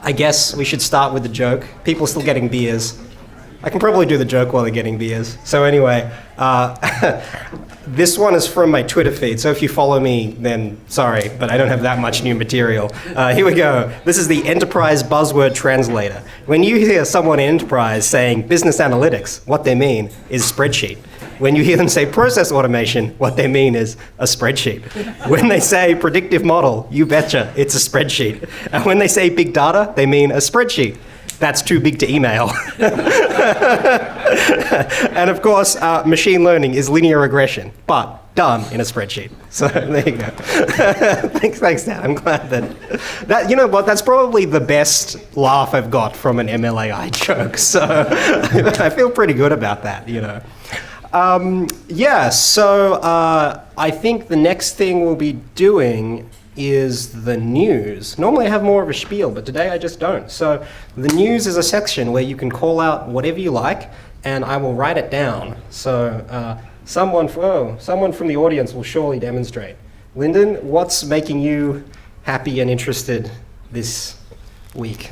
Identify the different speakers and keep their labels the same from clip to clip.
Speaker 1: I guess we should start with the joke. People still getting beers. I can probably do the joke while they're getting beers. So anyway, this one is from my Twitter feed. So if you follow me, then sorry, but I don't have that much new material. Here we go. This is the enterprise buzzword translator. When you hear someone in enterprise saying business analytics, what they mean is spreadsheet. When you hear them say process automation, what they mean is a spreadsheet. When they say predictive model, you betcha, it's a spreadsheet. And when they say big data, they mean a spreadsheet. That's too big to email. And of course, machine learning is linear regression, but done in a spreadsheet. So there you go. Thanks, Dan. I'm glad that, you know what, that's probably the best laugh I've got from an MLAI joke. So I feel pretty good about that, you know. I think the next thing we'll be doing is the news. Normally I have more of a spiel, but today I just don't. So the news is a section where you can call out whatever you like, and I will write it down. So someone from the audience will surely demonstrate. Lyndon, what's making you happy and interested this week?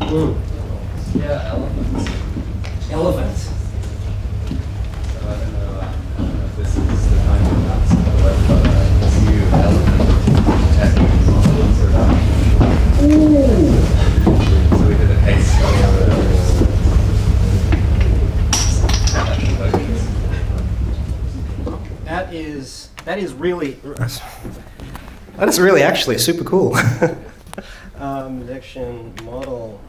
Speaker 2: Yeah, elephants.
Speaker 1: Elephants.
Speaker 2: So I don't know if this is the kind of nuts on the web, but this new elephant detecting models are done. So we did a case study of it.
Speaker 1: That is really actually super cool. Detection model.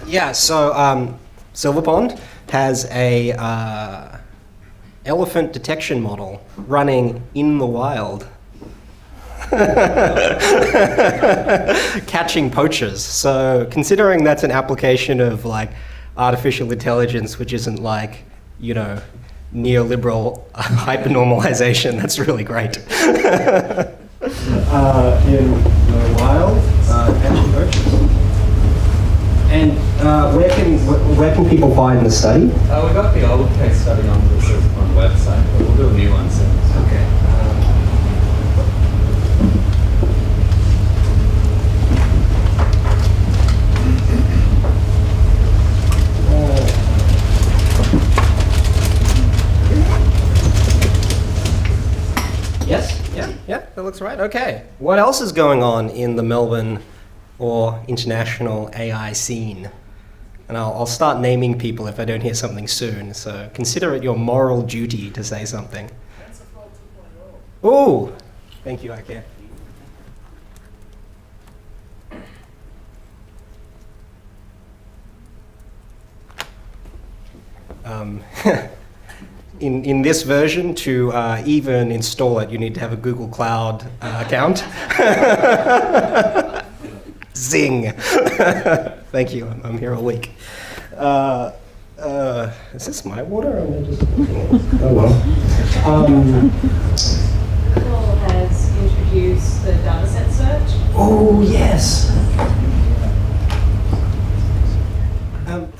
Speaker 1: Yeah, so Silverpond has a elephant detection model running in the wild. Catching poachers. So considering that's an application of like artificial intelligence, which isn't like, you know, neoliberal hypernormalization, that's really great. In the wild, catching poachers. And where can people find the study?
Speaker 2: We got the old case study on the website, but we'll do a new one soon.
Speaker 1: Okay. Yes? Yeah, that looks right. Okay. What else is going on in the Melbourne or international AI scene? And I'll start naming people if I don't hear something soon. So consider it your moral duty to say something. Oh, thank you, Ike. In this version, to even install it, you need to have a Google Cloud account. Zing! Thank you, I'm here all week. Is this my water? Or am I just... Oh well.
Speaker 3: Apple has introduced the dataset search.
Speaker 1: Oh yes!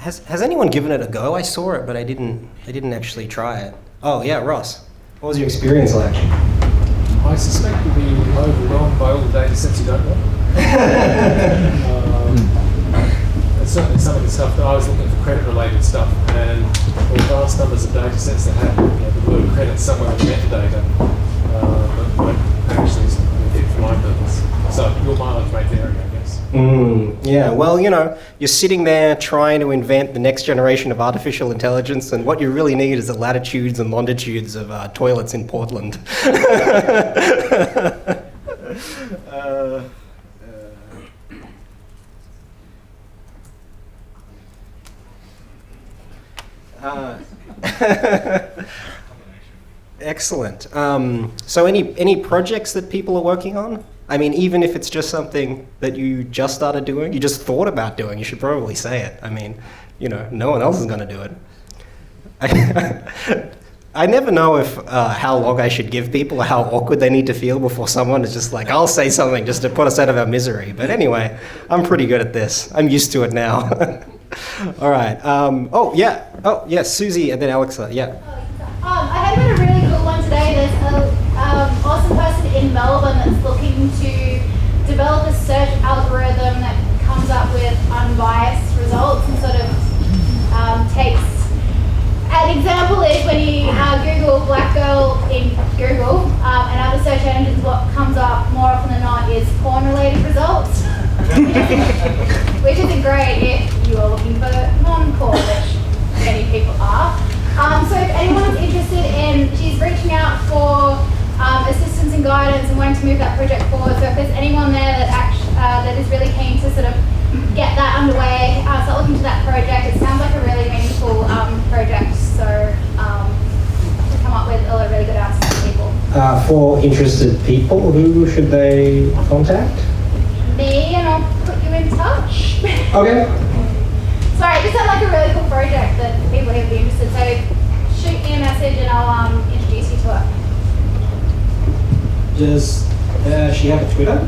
Speaker 1: Has anyone given it a go? I saw it, but I didn't actually try it. Oh yeah, Ross. What was your experience like?
Speaker 4: I suspect you'll be overwhelmed by all the data sets you don't want. It's certainly some of the stuff that I was looking for credit-related stuff, and all vast numbers of data sets that have the word credit somewhere in the metadata, but actually is fit for my purpose. So your mileage may vary, I guess.
Speaker 1: Yeah, well, you know, you're sitting there trying to invent the next generation of artificial intelligence, and what you really need is the latitudes and longitudes of toilets in Portland. Excellent. So any projects that people are working on? I mean, even if it's just something that you just started doing, you just thought about doing, you should probably say it. I mean, you know, no one else is going to do it. I never know if how long I should give people or how awkward they need to feel before someone is just like, I'll say something just to put us out of our misery. But anyway, I'm pretty good at this. I'm used to it now. All right. Oh, yes, Susie and then Alexa. Yeah.
Speaker 5: I had a really cool one today. There's an awesome person in in Melbourne that's looking to develop a search algorithm that comes up with unbiased results and sort of takes. An example is when you Google black girl in Google and other search engines, what comes up more often than not is porn-related results, which isn't great if you are looking for non-porn, which many people are. So if anyone's interested in, she's reaching out for assistance and guidance and wanting to move that project forward. So if there's anyone there that is really keen to sort of get that underway, start looking to that project. It sounds like a really meaningful project. So to come up with a really good answers for people.
Speaker 1: For interested people, who should they contact?
Speaker 5: Me, and I'll put you in touch.
Speaker 1: Okay.
Speaker 5: Sorry, it just sounds like a really cool project that people would be interested. So shoot me a message and I'll introduce you to it.
Speaker 1: Does she have a Twitter?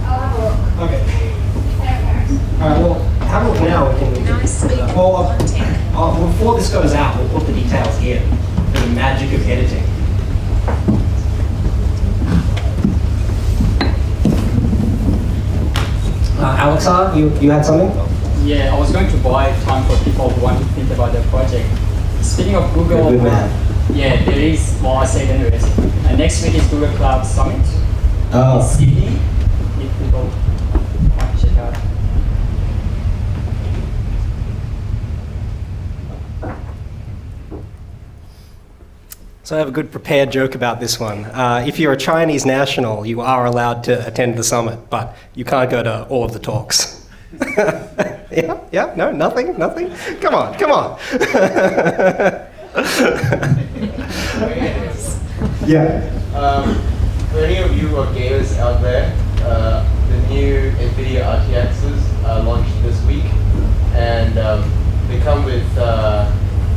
Speaker 5: I'll have a look.
Speaker 1: Okay.
Speaker 5: I don't know.
Speaker 1: Alright, well, have a look now. Before this goes out, we'll put the details in for the magic of editing. Alexa, you had something?
Speaker 6: Yeah, I was going to buy time for people who want to think about their project. Speaking of Google,
Speaker 1: Good man.
Speaker 6: yeah, there is, well, I say it anyways. Next week is Google Cloud Summit in Sydney. If people want to check out.
Speaker 1: So I have a good prepared joke about this one. If you're a Chinese national, you are allowed to attend the summit, but you can't go to all of the talks. Yeah, no, nothing. Come on.
Speaker 2: Yeah. For any of you who are gamers out there, the new NVIDIA RTXs launched this week, and they come with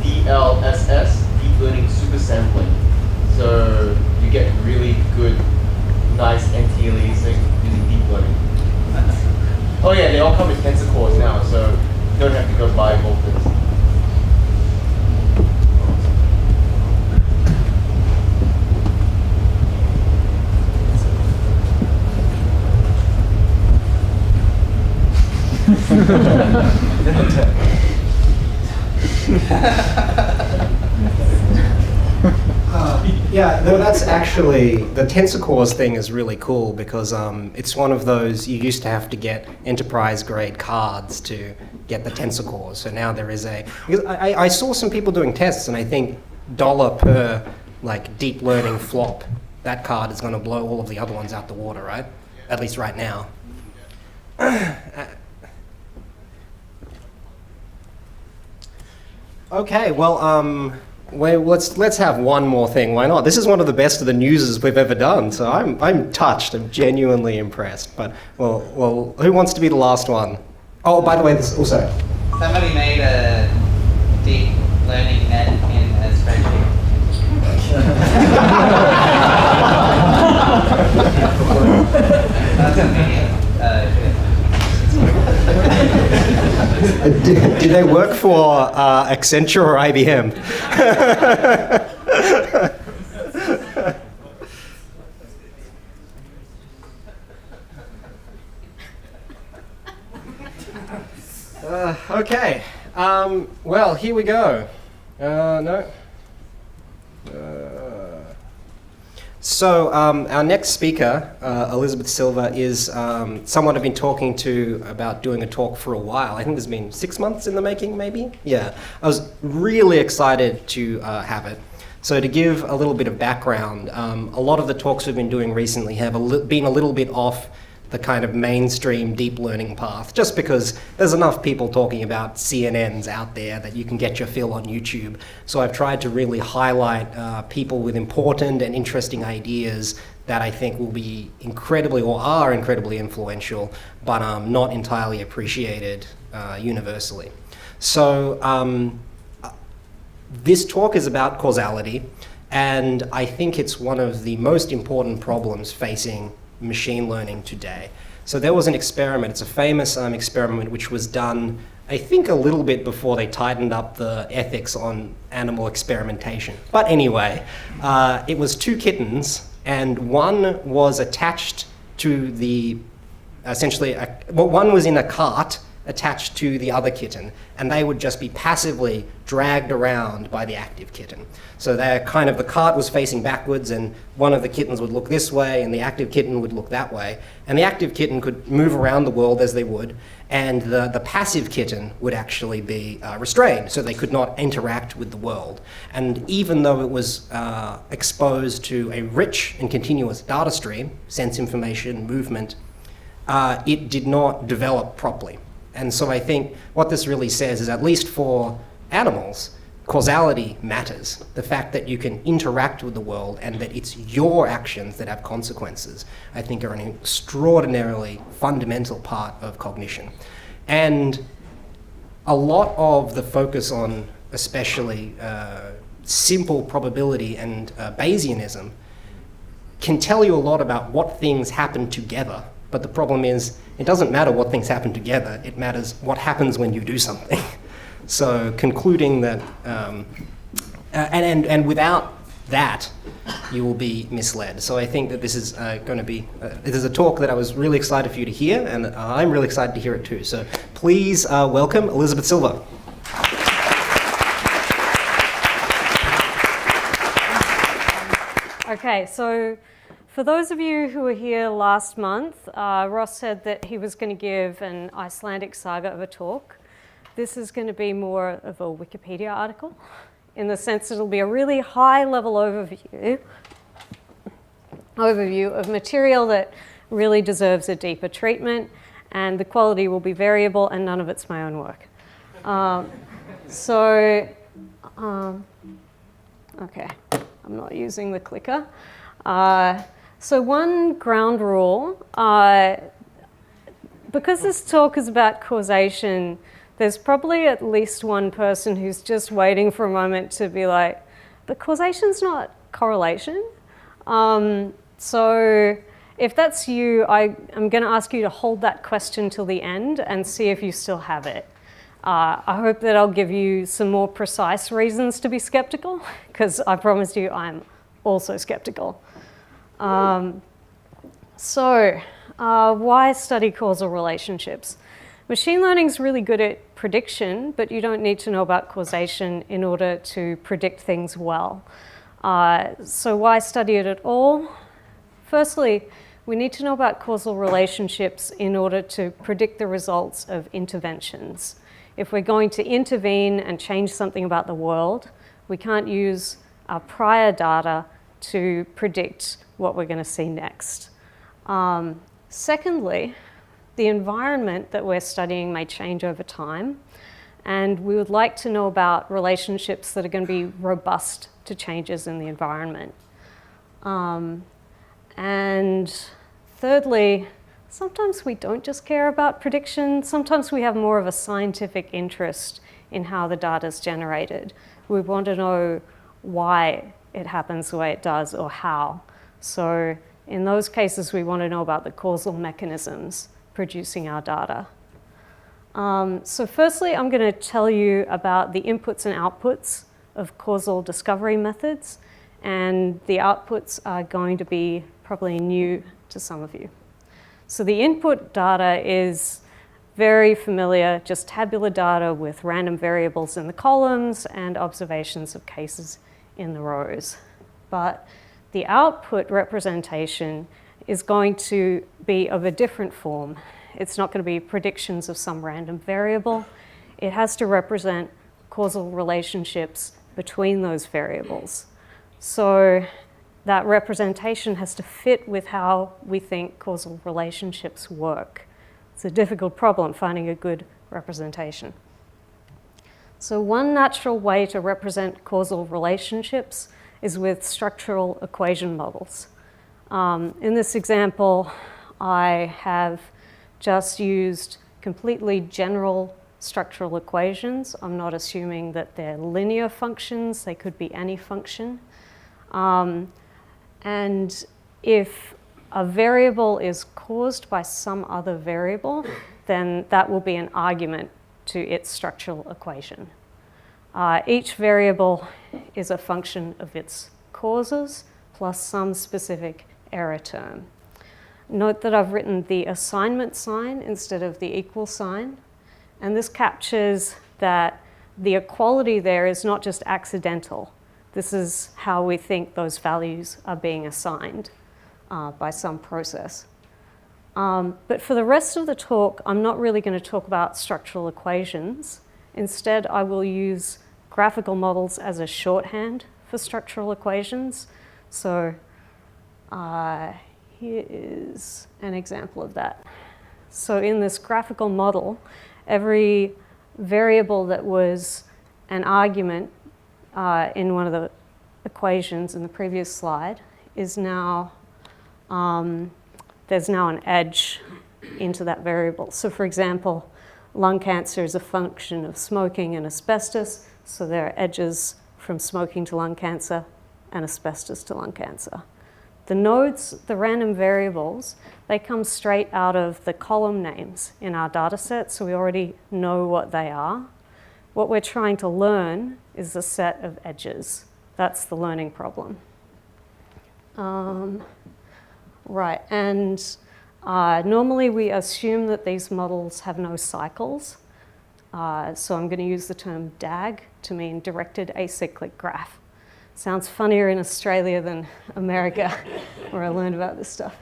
Speaker 2: DLSS, Deep Learning Super Sampling. So you get really good, nice anti-aliasing using deep learning. Oh yeah, they all come with tensor cores now, so you don't have to go buy Voltons.
Speaker 1: Yeah, no, that's actually, the tensor cores thing is really cool because it's one of those, you used to have to get enterprise grade cards to get the tensor cores. So now there is because I saw some people doing tests and I think $1 per like deep learning flop, that card is going to blow all of the other ones out the water, right? At least right now. Okay, well, let's have one more thing. Why not? This is one of the best of the newses we've ever done, so I'm touched. I'm genuinely impressed. But well, who wants to be the last one? Oh, by the way, this also.
Speaker 7: Somebody made a deep learning net in a spreadsheet. That's amazing.
Speaker 1: Did they work for Accenture or IBM? Okay. Well, here we go. No. So our next speaker, Elizabeth Silva, is someone I've been talking to about doing a talk for a while. I think it's been 6 months in the making, maybe? Yeah. I was really excited to have it. So to give a little bit of background, a lot of the talks we've been doing recently have been a little bit off the kind of mainstream deep learning path, just because there's enough people talking about CNNs out there that you can get your fill on YouTube. So I've tried to really highlight people with important and interesting ideas that I think will be incredibly, or are incredibly influential, but not entirely appreciated universally. So this talk is about causality, and I think it's one of the most important problems facing machine learning today. So there was an experiment, it's a famous experiment which was done I think a little bit before they tightened up the ethics on animal experimentation. But anyway, it was two kittens, and one was attached to the, essentially, one was in a cart attached to the other kitten, and they would just be passively dragged around by the active kitten. So they're kind of, the cart was facing backwards, and one of the kittens would look this way, and the active kitten would look that way. And the active kitten could move around the world as they would, and the passive kitten would actually be restrained, so they could not interact with the world. And even though it was exposed to a rich and continuous data stream, sense information, movement, it did not develop properly. And so I think what this really says is, at least for animals, causality matters. The fact that you can interact with the world and that it's your actions that have consequences, I think, are an extraordinarily fundamental part of cognition. And a lot of the focus on especially simple probability and Bayesianism can tell you a lot about what things happen together. But the problem is, it doesn't matter what things happen together, it matters what happens when you do something. So concluding that, and without that, you will be misled. So I think that this is going to be, this is a talk that I was really excited for you to hear, and I'm really excited to hear it too. So please welcome Elizabeth Silva.
Speaker 8: Okay, so for those of you who were here last month, Ross said that he was going to give an Icelandic saga of a talk. This is going to be more of a Wikipedia article, in the sense that it'll be a really high-level overview of material that really deserves a deeper treatment, and the quality will be variable, and none of it's my own work. Okay, I'm not using the clicker. So one ground rule, because this talk is about causation, there's probably at least one person who's just waiting for a moment to be like, but causation's not correlation. So if that's you, I'm going to ask you to hold that question till the end and see if you still have it. I hope that I'll give you some more precise reasons to be skeptical, because I promise you I'm also skeptical. Why study causal relationships? Machine learning is really good at prediction, but you don't need to know about causation in order to predict things well. So why study it at all? Firstly, we need to know about causal relationships in order to predict the results of interventions. If we're going to intervene and change something about the world, we can't use our prior data to predict what we're going to see next. Secondly, the environment that we're studying may change over time, and we would like to know about relationships that are going to be robust to changes in the environment. And thirdly, sometimes we don't just care about prediction, sometimes we have more of a scientific interest in how the data is generated. We want to know why it happens the way it does, or how. So in those cases, we want to know about the causal mechanisms producing our data. So firstly, I'm going to tell you about the inputs and outputs of causal discovery methods, and the outputs are going to be probably new to some of you. So the input data is very familiar, just tabular data with random variables in the columns and observations of cases in the rows. But the output representation is going to be of a different form. It's not going to be predictions of some random variable. It has to represent causal relationships between those variables. So that representation has to fit with how we think causal relationships work. It's a difficult problem, finding a good representation. So one natural way to represent causal relationships is with structural equation models. In this example, I have just used completely general structural equations. I'm not assuming that they're linear functions. They could be any function. And if a variable is caused by some other variable, then that will be an argument to its structural equation. Each variable is a function of its causes plus some specific error term. Note that I've written the assignment sign instead of the equal sign, and this captures that the equality there is not just accidental. This is how we think those values are being assigned by some process. But for the rest of the talk, I'm not really going to talk about structural equations. Instead, I will use graphical models as a shorthand for structural equations. So here is an example of that. So in this graphical model, every variable that was an argument in one of the equations in the previous slide is now, there's now an edge into that variable. So for example, lung cancer is a function of smoking and asbestos, so there are edges from smoking to lung cancer and asbestos to lung cancer. The nodes, the random variables, they come straight out of the column names in our data set, so we already know what they are. What we're trying to learn is the set of edges. That's the learning problem. Right, and normally we assume that these models have no cycles. So I'm going to use the term DAG to mean directed acyclic graph. Sounds funnier in Australia than America, where I learned about this stuff.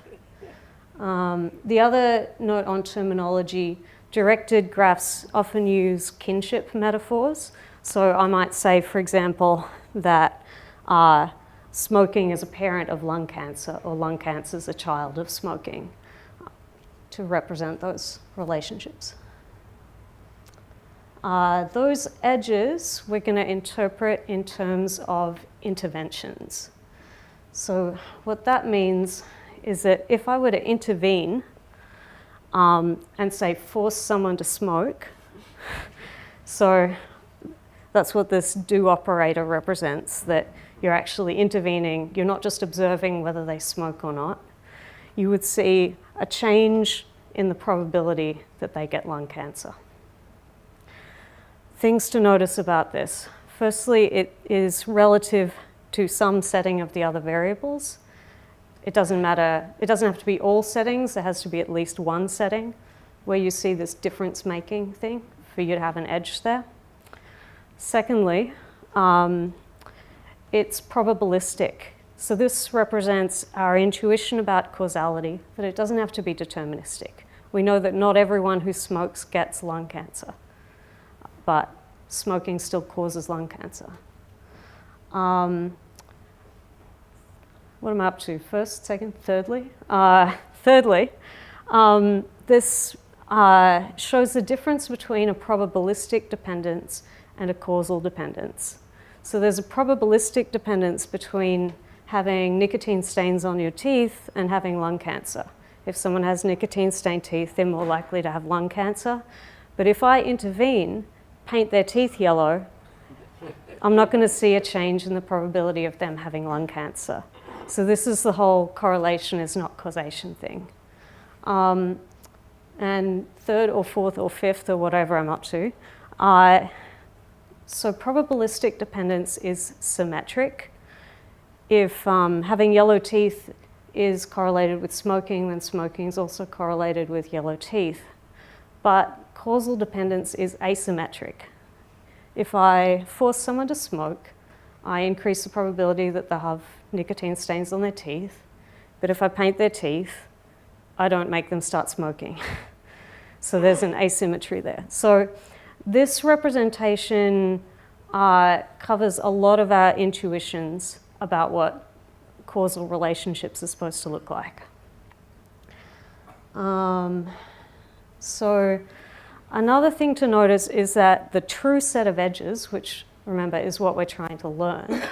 Speaker 8: The other note on terminology, directed graphs often use kinship metaphors. So I might say, for example, that smoking is a parent of lung cancer, or lung cancer is a child of smoking, to represent those relationships. Those edges we're going to interpret in terms of interventions. So what that means is that if I were to intervene and say force someone to smoke, so that's what this do operator represents, that you're actually intervening, you're not just observing whether they smoke or not, you would see a change in the probability that they get lung cancer. Things to notice about this. Firstly, it is relative to some setting of the other variables. It doesn't matter, it doesn't have to be all settings, there has to be at least one setting where you see this difference-making thing for you to have an edge there. Secondly, it's probabilistic. So this represents our intuition about causality, that it doesn't have to be deterministic. We know that not everyone who smokes gets lung cancer, but smoking still causes lung cancer. What am I up to? First, second, thirdly? Thirdly, this shows the difference between a probabilistic dependence and a causal dependence. So there's a probabilistic dependence between having nicotine stains on your teeth and having lung cancer. If someone has nicotine-stained teeth, they're more likely to have lung cancer. But if I intervene, paint their teeth yellow, I'm not going to see a change in the probability of them having lung cancer. So this is the whole correlation is not causation thing. And third or fourth or fifth or whatever I'm up to, so probabilistic dependence is symmetric. If having yellow teeth is correlated with smoking, then smoking is also correlated with yellow teeth. But causal dependence is asymmetric. If I force someone to smoke, I increase the probability that they'll have nicotine stains on their teeth. But if I paint their teeth, I don't make them start smoking. So there's an asymmetry there. So this representation covers a lot of our intuitions about what causal relationships are supposed to look like. So another thing to notice is that the true set of edges, which remember is what we're trying to learn,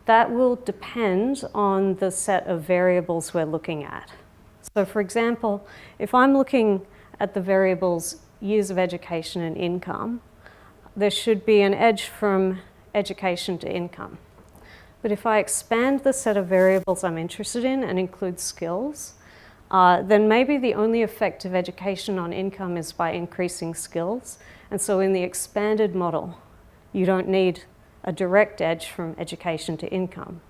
Speaker 8: that will depend on the set of variables we're looking at. So for example, if I'm looking at the variables years of education and income, there should be an edge from education to income. But if I expand the set of variables I'm interested in and include skills, then maybe the only effect of education on income is by increasing skills. And so in the expanded model, you don't need a direct edge from education to income.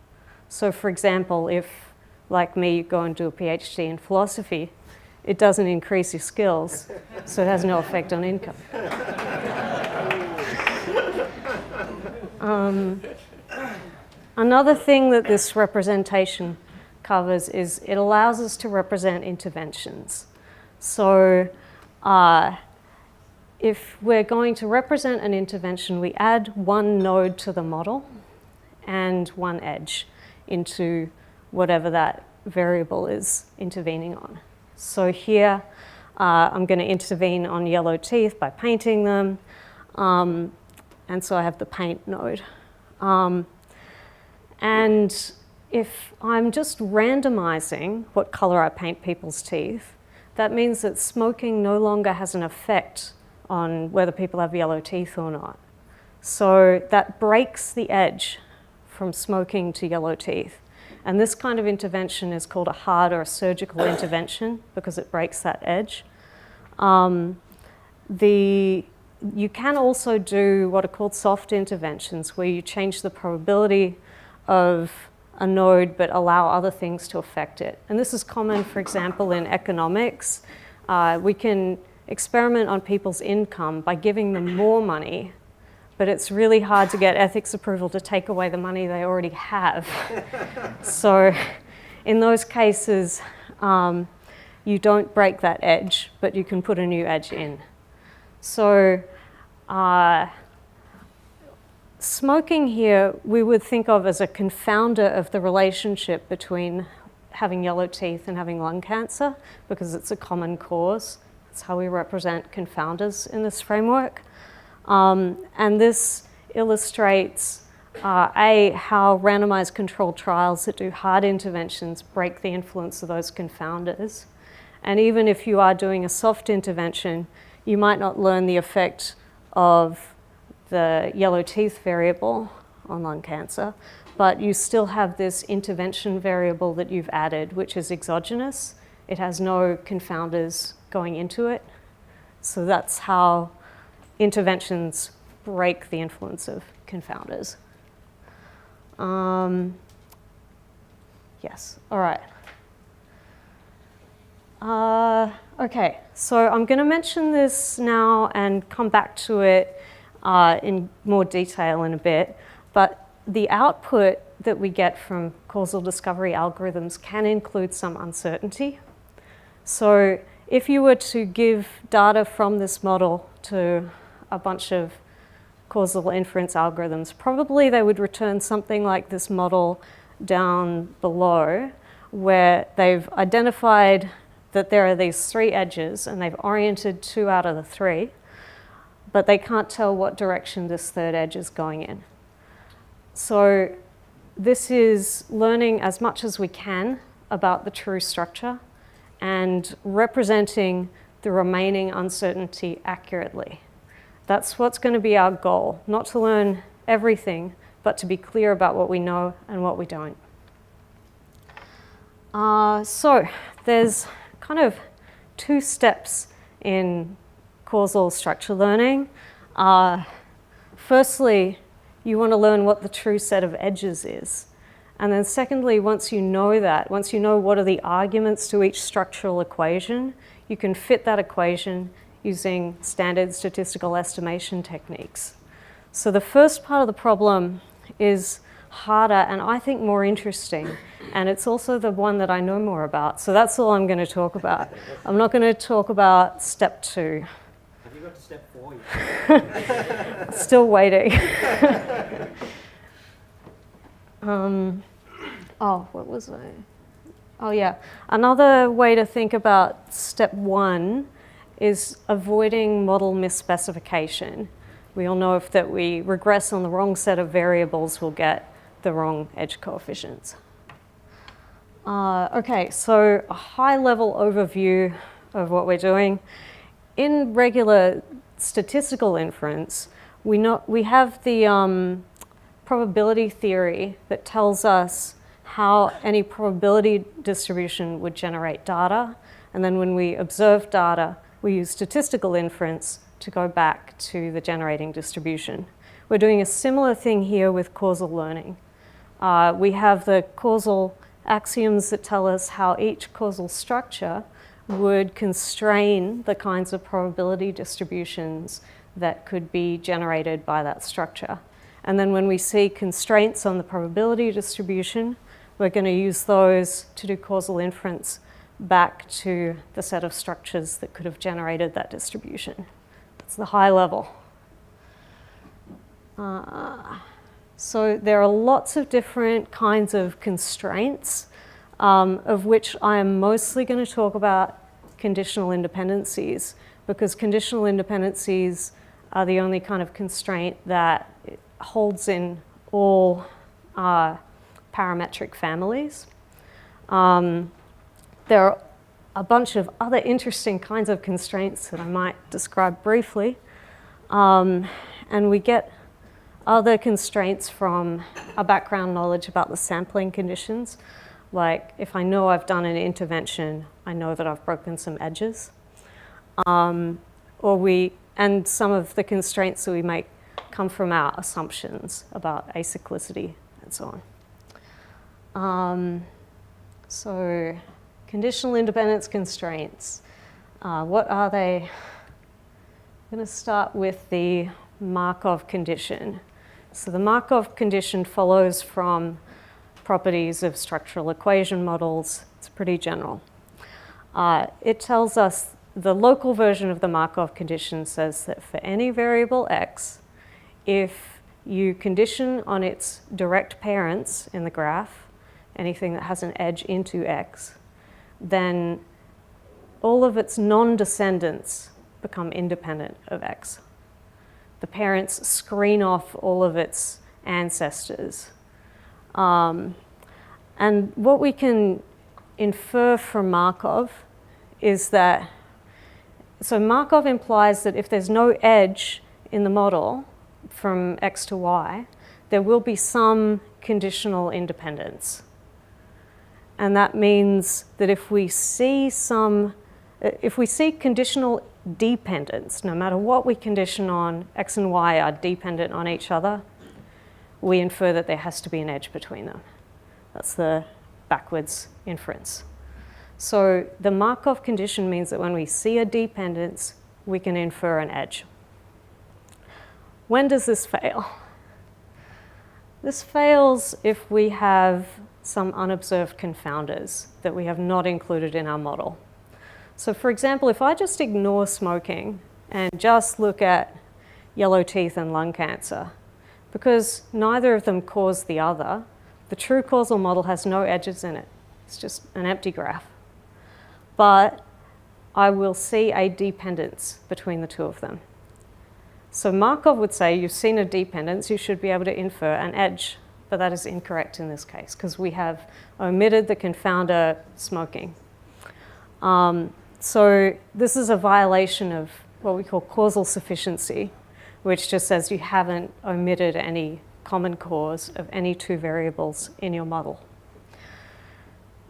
Speaker 8: So for example, if, like me, you go and do a PhD in philosophy, it doesn't increase your skills, so it has no effect on income. Another thing that this representation covers is it allows us to represent interventions. So if we're going to represent an intervention, we add one node to the model and one edge into whatever that variable is intervening on. So here, I'm going to intervene on yellow teeth by painting them. And so I have the paint node. And if I'm just randomizing what color I paint people's teeth, that means that smoking no longer has an effect on whether people have yellow teeth or not. So that breaks the edge from smoking to yellow teeth. And this kind of intervention is called a hard or a surgical intervention because it breaks that edge. You can also do what are called soft interventions, where you change the probability of a node but allow other things to affect it. And this is common, for example, in economics. We can experiment on people's income by giving them more money, but it's really hard to get ethics approval to take away the money they already have. So in those cases, you don't break that edge, but you can put a new edge in. So smoking here we would think of as a confounder of the relationship between having yellow teeth and having lung cancer, because it's a common cause. That's how we represent confounders in this framework. And this illustrates how randomized controlled trials that do hard interventions break the influence of those confounders. And even if you are doing a soft intervention, you might not learn the effect of the yellow teeth variable on lung cancer, but you still have this intervention variable that you've added, which is exogenous. It has no confounders going into it. So that's how interventions break the influence of confounders. Yes, all right. Okay, so I'm going to mention this now and come back to it in more detail in a bit, but the output that we get from causal discovery algorithms can include some uncertainty. So if you were to give data from this model to a bunch of causal inference algorithms, probably they would return something like this model down below, where they've identified that there are these three edges and they've oriented 2 out of the 3, but they can't tell what direction this third edge is going in. So this is learning as much as we can about the true structure and representing the remaining uncertainty accurately. That's what's going to be our goal, not to learn everything, but to be clear about what we know and what we don't. So there's kind of 2 steps in causal structure learning. Firstly, you want to learn what the true set of edges is. And then secondly, once you know that, once you know what are the arguments to each structural equation, you can fit that equation using standard statistical estimation techniques. So the first part of the problem is harder and I think more interesting, and it's also the one that I know more about. So that's all I'm going to talk about. I'm not going to talk about step 2.
Speaker 1: Have you got to step 4 yet?
Speaker 8: Still waiting. What was I? Oh yeah, another way to think about step 1 is avoiding model misspecification. We all know if that we regress on the wrong set of variables, we'll get the wrong edge coefficients. Okay, so a high-level overview of what we're doing. In regular statistical inference, we have the probability theory that tells us how any probability distribution would generate data. And then when we observe data, we use statistical inference to go back to the generating distribution. We're doing a similar thing here with causal learning. We have the causal axioms that tell us how each causal structure would constrain the kinds of probability distributions that could be generated by that structure. And then when we see constraints on the probability distribution, we're going to use those to do causal inference back to the set of structures that could have generated that distribution. That's the high level. So there are lots of different kinds of constraints, of which I am mostly going to talk about conditional independencies, because conditional independencies are the only kind of constraint that holds in all parametric families. There are a bunch of other interesting kinds of constraints that I might describe briefly. And we get other constraints from a background knowledge about the sampling conditions. Like if I know I've done an intervention, I know that I've broken some edges. And some of the constraints that we make come from our assumptions about acyclicity and so on. So conditional independence constraints. What are they? I'm going to start with the Markov condition. So the Markov condition follows from properties of structural equation models. It's pretty general. It tells us the local version of the Markov condition says that for any variable x, if you condition on its direct parents in the graph, anything that has an edge into x, then all of its non-descendants become independent of x. The parents screen off all of its ancestors. And what we can infer from Markov is that, so Markov implies that if there's no edge in the model from x to y, there will be some conditional independence. And that means that if we see conditional dependence, no matter what we condition on, x and y are dependent on each other, we infer that there has to be an edge between them. That's the backwards inference. So the Markov condition means that when we see a dependence, we can infer an edge. When does this fail? This fails if we have some unobserved confounders that we have not included in our model. So for example, if I just ignore smoking and just look at yellow teeth and lung cancer, because neither of them cause the other, the true causal model has no edges in it. It's just an empty graph. But I will see a dependence between the two of them. So Markov would say you've seen a dependence, you should be able to infer an edge. But that is incorrect in this case, because we have omitted the confounder smoking. So this is a violation of what we call causal sufficiency, which just says you haven't omitted any common cause of any two variables in your model.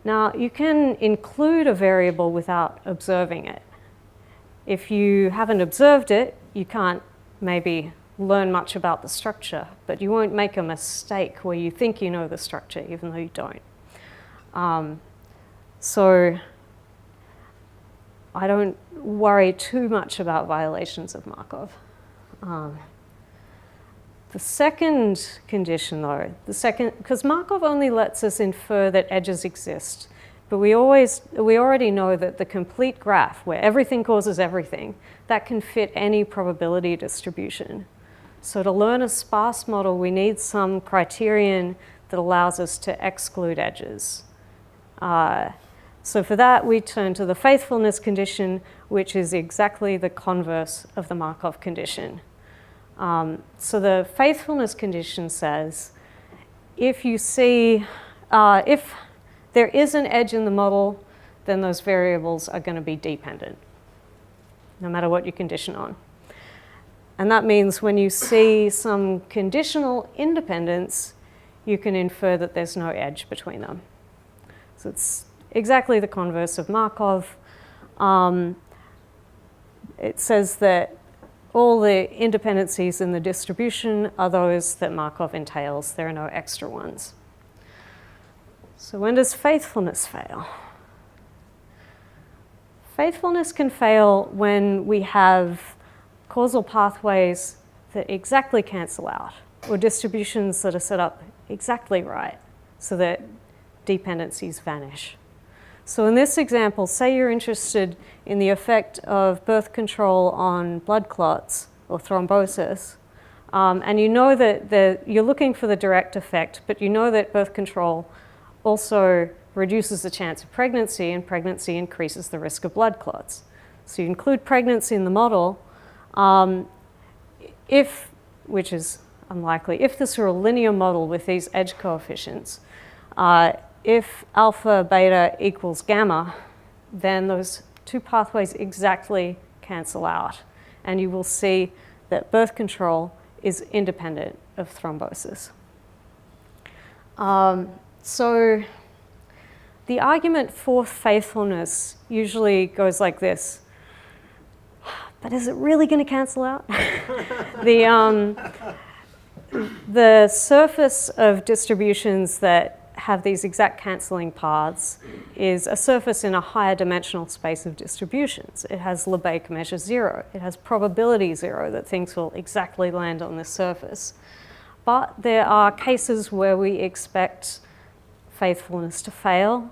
Speaker 8: Now, you can include a variable without observing it. If you haven't observed it, you can't maybe learn much about the structure, but you won't make a mistake where you think you know the structure even though you don't. So I don't worry too much about violations of Markov. The second condition though, because Markov only lets us infer that edges exist, but we already know that the complete graph where everything causes everything, that can fit any probability distribution. So to learn a sparse model, we need some criterion that allows us to exclude edges. So for that, we turn to the faithfulness condition, which is exactly the converse of the Markov condition. So the faithfulness condition says, if there is an edge in the model, then those variables are going to be dependent, no matter what you condition on. And that means when you see some conditional independence, you can infer that there's no edge between them. So it's exactly the converse of Markov. It says that all the independencies in the distribution are those that Markov entails. There are no extra ones. So when does faithfulness fail? Faithfulness can fail when we have causal pathways that exactly cancel out, or distributions that are set up exactly right so that dependencies vanish. So in this example, say you're interested in the effect of birth control on blood clots or thrombosis, and you know that you're looking for the direct effect, but you know that birth control also reduces the chance of pregnancy, and pregnancy increases the risk of blood clots. So you include pregnancy in the model, which is unlikely, if this were a linear model with these edge coefficients, if alpha, beta equals gamma, then those two pathways exactly cancel out. And you will see that birth control is independent of thrombosis. So the argument for faithfulness usually goes like this. But is it really going to cancel out? The surface of distributions that have these exact cancelling paths is a surface in a higher dimensional space of distributions. It has Lebesgue measure 0. It has probability 0 that things will exactly land on this surface. But there are cases where we expect faithfulness to fail,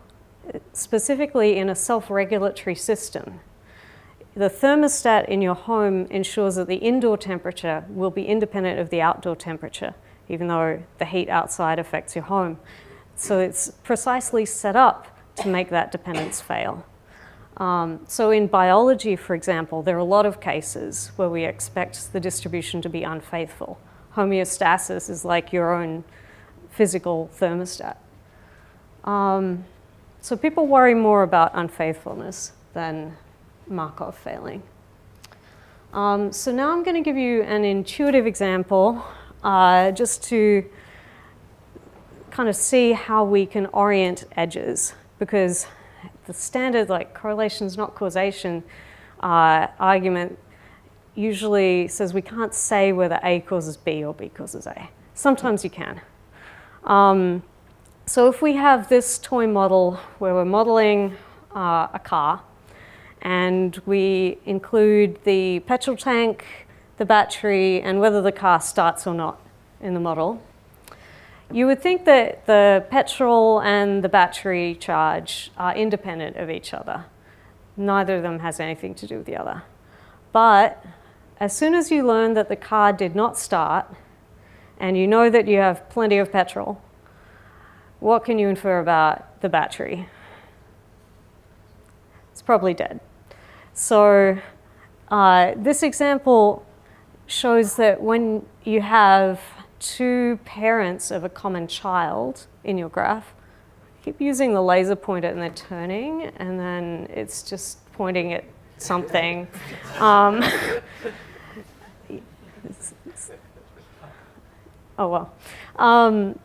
Speaker 8: specifically in a self-regulatory system. The thermostat in your home ensures that the indoor temperature will be independent of the outdoor temperature, even though the heat outside affects your home. So it's precisely set up to make that dependence fail. So in biology, for example, there are a lot of cases where we expect the distribution to be unfaithful. Homeostasis is like your own physical thermostat. So people worry more about unfaithfulness than Markov failing. So now I'm going to give you an intuitive example just to kind of see how we can orient edges, because the standard correlation is not causation argument usually says we can't say whether A causes B or B causes A. Sometimes you can. So if we have this toy model where we're modeling a car, and we include the petrol tank, the battery, and whether the car starts or not in the model, you would think that the petrol and the battery charge are independent of each other. Neither of them has anything to do with the other. But as soon as you learn that the car did not start, and you know that you have plenty of petrol, what can you infer about the battery? It's probably dead. So this example shows that when you have two parents of a common child in your graph, keep using the laser pointer and then turning, and then it's just pointing at something. Oh well.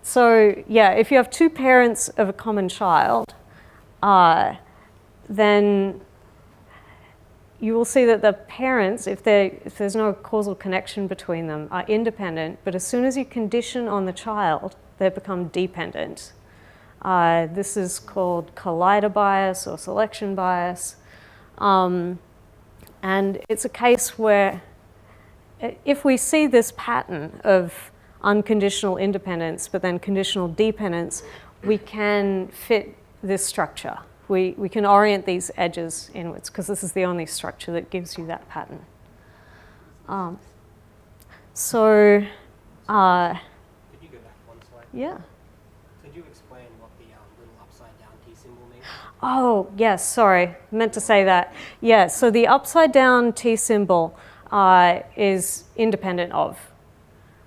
Speaker 8: So yeah, if you have two parents of a common child, then you will see that the parents, if there's no causal connection between them, are independent, but as soon as you condition on the child, they become dependent. This is called collider bias or selection bias. And it's a case where if we see this pattern of unconditional independence but then conditional dependence, we can fit this structure. We can orient these edges inwards because this is the only structure that gives you that pattern.
Speaker 1: Could you go back one slide?
Speaker 8: Yeah.
Speaker 1: Could you explain what the little upside down T symbol means?
Speaker 8: Oh, yes, sorry, meant to say that. Yeah, so the upside down T symbol is independent of.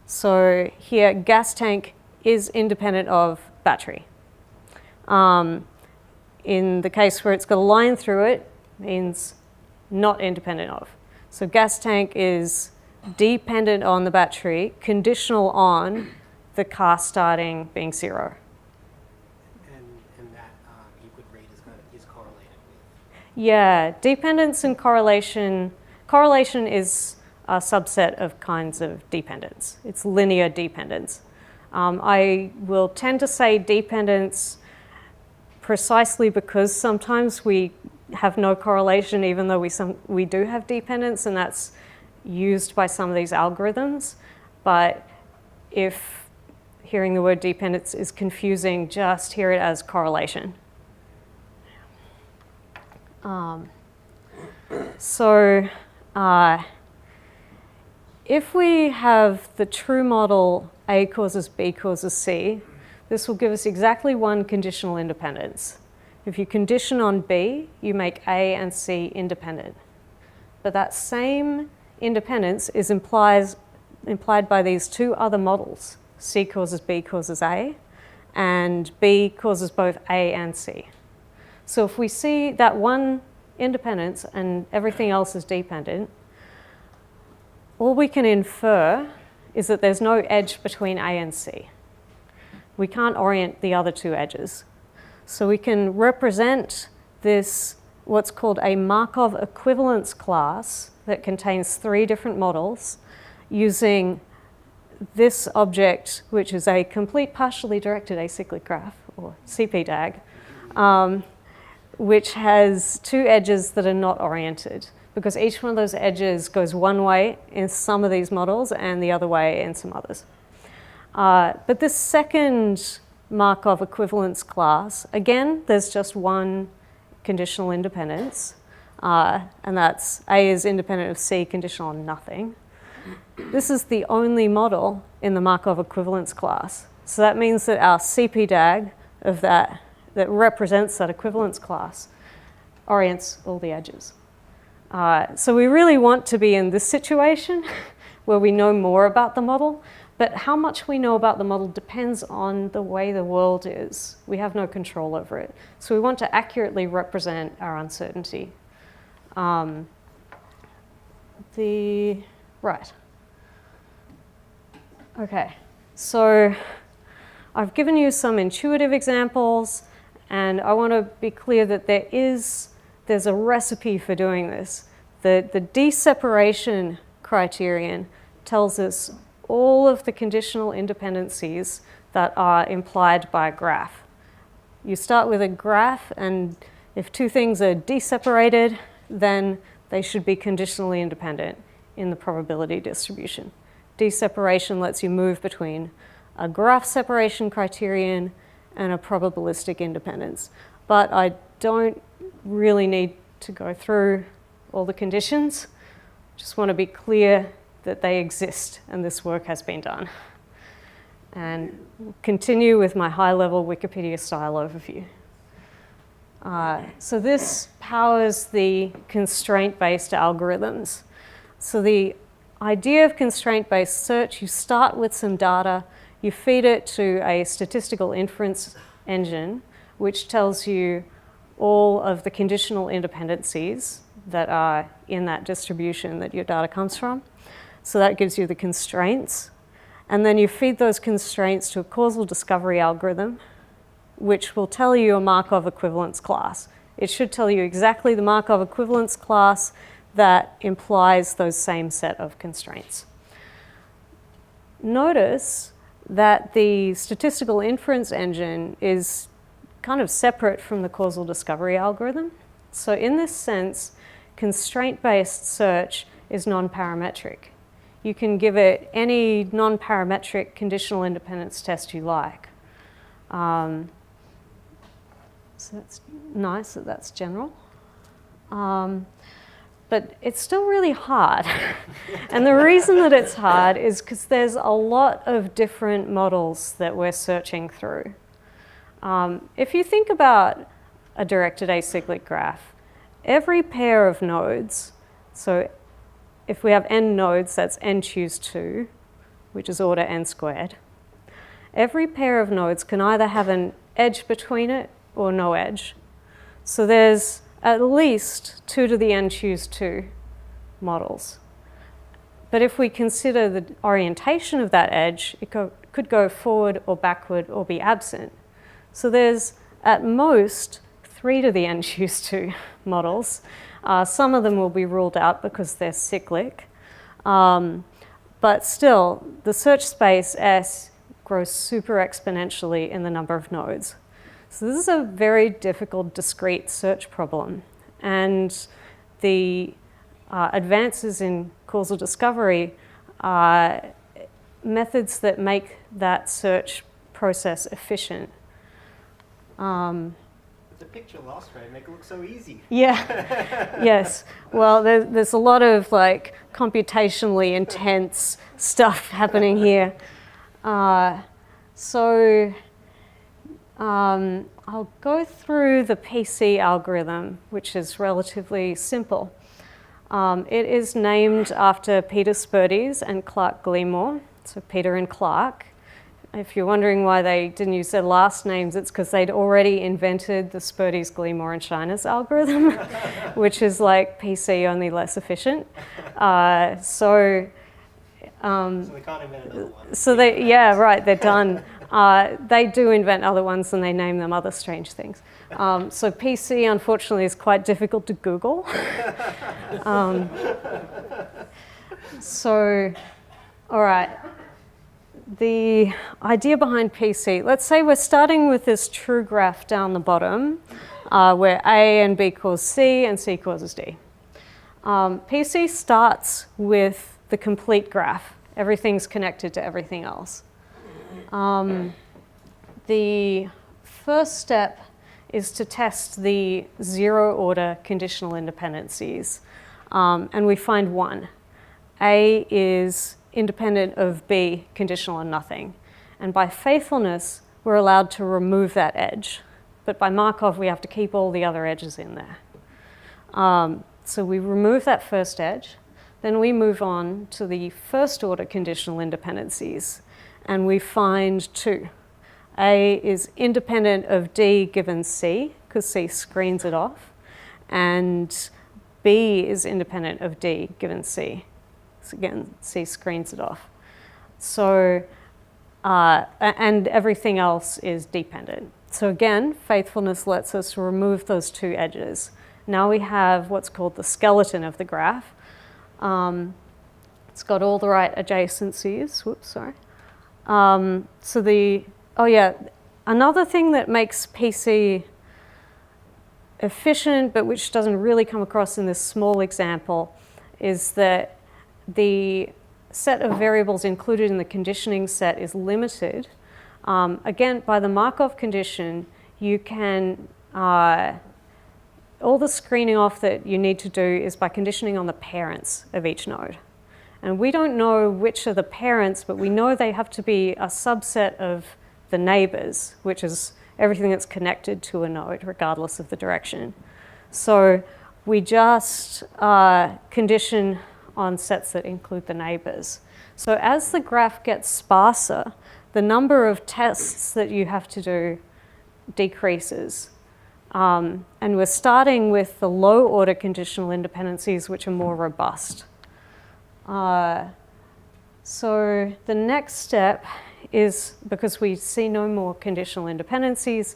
Speaker 8: So here, gas tank is independent of battery. In the case where it's got a line through it, means not independent of. So gas tank is dependent on the battery, conditional on the car starting being 0.
Speaker 1: And that you could rate is correlated with.
Speaker 8: Yeah, dependence and correlation. Correlation is a subset of kinds of dependence. It's linear dependence. I will tend to say dependence precisely because sometimes we have no correlation even though we do have dependence, and that's used by some of these algorithms. But if hearing the word dependence is confusing, just hear it as correlation. If we have the true model A causes B causes C, this will give us exactly one conditional independence. If you condition on B, you make A and C independent. But that same independence is implied by these two other models. C causes B causes A, and B causes both A and C. So if we see that one independence and everything else is dependent, all we can infer is that there's no edge between A and C. We can't orient the other two edges. So we can represent this, what's called a Markov equivalence class that contains 3 different models using this object, which is a complete partially directed acyclic graph, or CPDAG, which has 2 edges that are not oriented, because each one of those edges goes one way in some of these models and the other way in some others. But this second Markov equivalence class, again, there's just one conditional independence, and that's A is independent of C conditional on nothing. This is the only model in the Markov equivalence class. So that means that our CPDAG of that represents that equivalence class orients all the edges. So we really want to be in this situation where we know more about the model, but how much we know about the model depends on the way the world is. We have no control over it. So we want to accurately represent our uncertainty. Right. Okay, so I've given you some intuitive examples, and I want to be clear that there's a recipe for doing this. The deseparation criterion tells us all of the conditional independencies that are implied by a graph. You start with a graph, and if 2 things are deseparated, then they should be conditionally independent in the probability distribution. Deseparation lets you move between a graph separation criterion and a probabilistic independence. But I don't really need to go through all the conditions. Just want to be clear that they exist and this work has been done. And we'll continue with my high-level Wikipedia style overview. So this powers the constraint-based algorithms. So the idea of constraint-based search, you start with some data, you feed it to a statistical inference engine, which tells you all of the conditional independencies that are in that distribution that your data comes from. So that gives you the constraints. And then you feed those constraints to a causal discovery algorithm, which will tell you a Markov equivalence class. It should tell you exactly the Markov equivalence class that implies those same set of constraints. Notice that the statistical inference engine is kind of separate from the causal discovery algorithm. So in this sense, constraint-based search is non-parametric. You can give it any non-parametric conditional independence test you like. So that's nice that that's general. But it's still really hard. And the reason that it's hard is because there's a lot of different models that we're searching through. If you think about a directed acyclic graph, every pair of nodes, so if we have n nodes, that's n choose 2, which is order n squared. Every pair of nodes can either have an edge between it or no edge. So there's at least 2 to the n choose 2 models. But if we consider the orientation of that edge, it could go forward or backward or be absent. So there's at most 3 to the n choose 2 models. Some of them will be ruled out because they're cyclic. But still, the search space S grows super exponentially in the number of nodes. So this is a very difficult discrete search problem. And the advances in causal discovery are methods that make that search process efficient.
Speaker 1: The picture last way make it look so easy.
Speaker 8: Yeah, yes. Well, there's a lot of like computationally intense stuff happening here. I'll go through the PC algorithm, which is relatively simple. It is named after Peter Spurdes and Clark Gleamore, so Peter and Clark. If you're wondering why they didn't use their last names, it's because they'd already invented the Spurdes, Gleamore, and Shiner's algorithm, which is like PC, only less efficient. So
Speaker 1: they can't invent another one.
Speaker 8: So they're done. They do invent other ones and they name them other strange things. So PC, unfortunately, is quite difficult to Google. All right. The idea behind PC, let's say we're starting with this true graph down the bottom, where A and B cause C and C causes D. PC starts with the complete graph. Everything's connected to everything else. The first step is to test the zero-order conditional independencies, and we find one. A is independent of B, conditional on nothing. And by faithfulness, we're allowed to remove that edge. But by Markov, we have to keep all the other edges in there. So we remove that first edge. Then we move on to the first order conditional independencies. And we find 2. A is independent of D given C, because C screens it off. And B is independent of D given C. So again, C screens it off. So, and everything else is dependent. So again, faithfulness lets us remove those 2 edges. Now we have what's called the skeleton of the graph. It's got all the right adjacencies. Whoops, sorry. Another thing that makes PC efficient, but which doesn't really come across in this small example, is that the set of variables included in the conditioning set is limited. Again, by the Markov condition, you can, all the screening off that you need to do is by conditioning on the parents of each node. And we don't know which are the parents, but we know they have to be a subset of the neighbors, which is everything that's connected to a node, regardless of the direction. So we just condition on sets that include the neighbors. So as the graph gets sparser, the number of tests that you have to do decreases. And we're starting with the low order conditional independencies, which are more robust. So the next step is, because we see no more conditional independencies,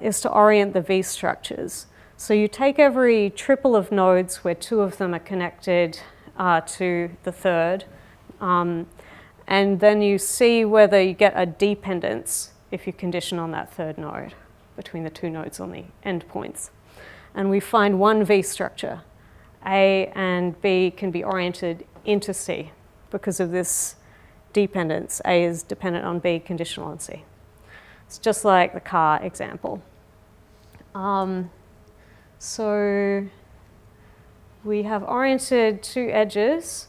Speaker 8: is to orient the V structures. So you take every triple of nodes where 2 of them are connected to the third, and then you see whether you get a dependence if you condition on that third node between the 2 nodes on the endpoints. And we find one V structure. A and B can be oriented into C because of this dependence. A is dependent on B, conditional on C. It's just like the car example. So we have oriented 2 edges,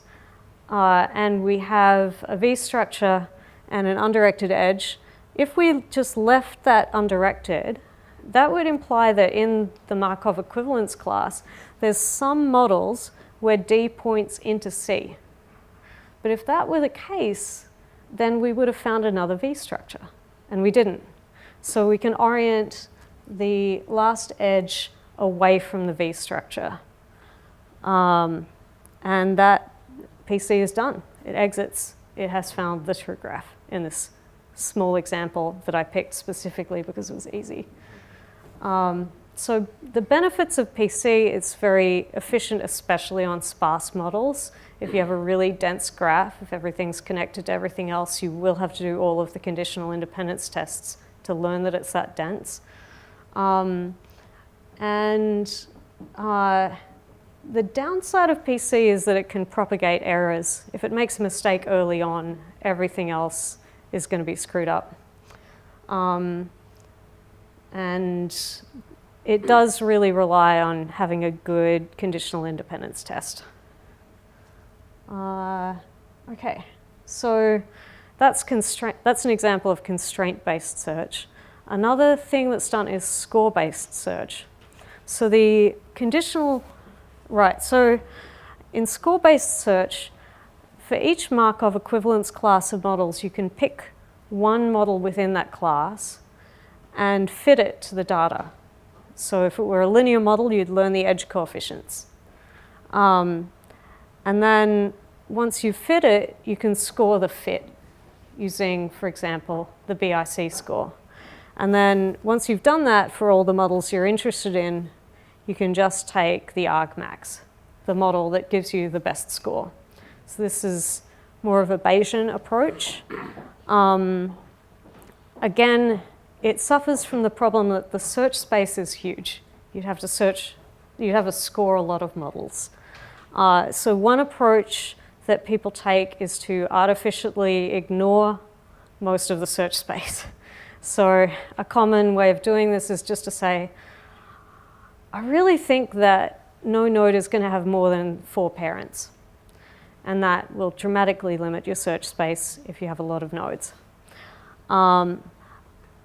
Speaker 8: and we have a V structure and an undirected edge. If we just left that undirected, that would imply that in the Markov equivalence class, there's some models where D points into C. But if that were the case, then we would have found another V structure, and we didn't. So we can orient the last edge away from the V structure. And that PC is done. It exits. It has found the true graph in this small example that I picked specifically because it was easy. So the benefits of PC, it's very efficient, especially on sparse models. If you have a really dense graph, if everything's connected to everything else, you will have to do all of the conditional independence tests to learn that it's that dense. The downside of PC is that it can propagate errors. If it makes a mistake early on, everything else is going to be screwed up. And it does really rely on having a good conditional independence test. Okay, so that's an example of constraint-based search. Another thing that's done is score-based search. So the conditional, right, so in score-based search, for each Markov equivalence class of models, you can pick one model within that class and fit it to the data. So if it were a linear model, you'd learn the edge coefficients. And then once you fit it, you can score the fit using, for example, the BIC score. And then once you've done that for all the models you're interested in, you can just take the argmax, the model that gives you the best score. So this is more of a Bayesian approach. Again, it suffers from the problem that the search space is huge. You'd have to score a lot of models. So one approach that people take is to artificially ignore most of the search space. So a common way of doing this is just to say, I really think that no node is going to have more than 4 parents. And that will dramatically limit your search space if you have a lot of nodes.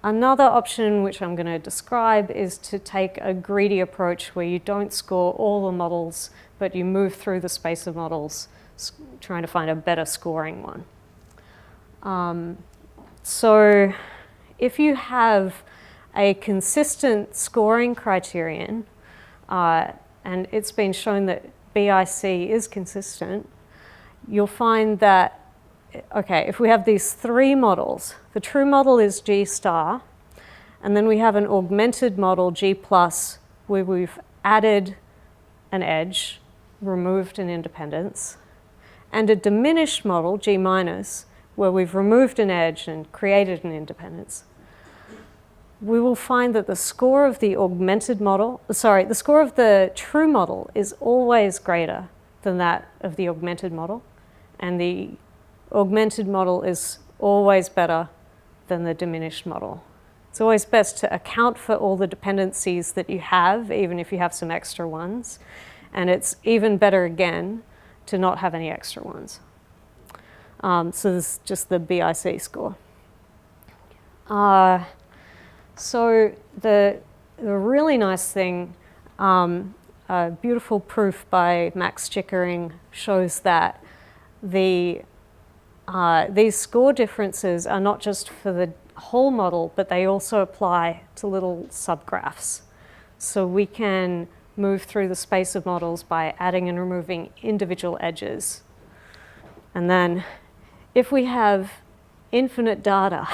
Speaker 8: Another option, which I'm going to describe, is to take a greedy approach where you don't score all the models, but you move through the space of models, trying to find a better scoring one. So if you have a consistent scoring criterion, and it's been shown that BIC is consistent, you'll find that, okay, if we have these 3 models, the true model is G star, and then we have an augmented model, G plus, where we've added an edge, removed an independence, and a diminished model, G minus, where we've removed an edge and created an independence. We will find that the score of the augmented model, the score of the true model is always greater than that of the augmented model, and the augmented model is always better than the diminished model. It's always best to account for all the dependencies that you have, even if you have some extra ones, and it's even better again to not have any extra ones. So this is just the BIC score. So the really nice thing, a beautiful proof by Max Chickering shows that these score differences are not just for the whole model, but they also apply to little subgraphs. So we can move through the space of models by adding and removing individual edges. And then if we have infinite data,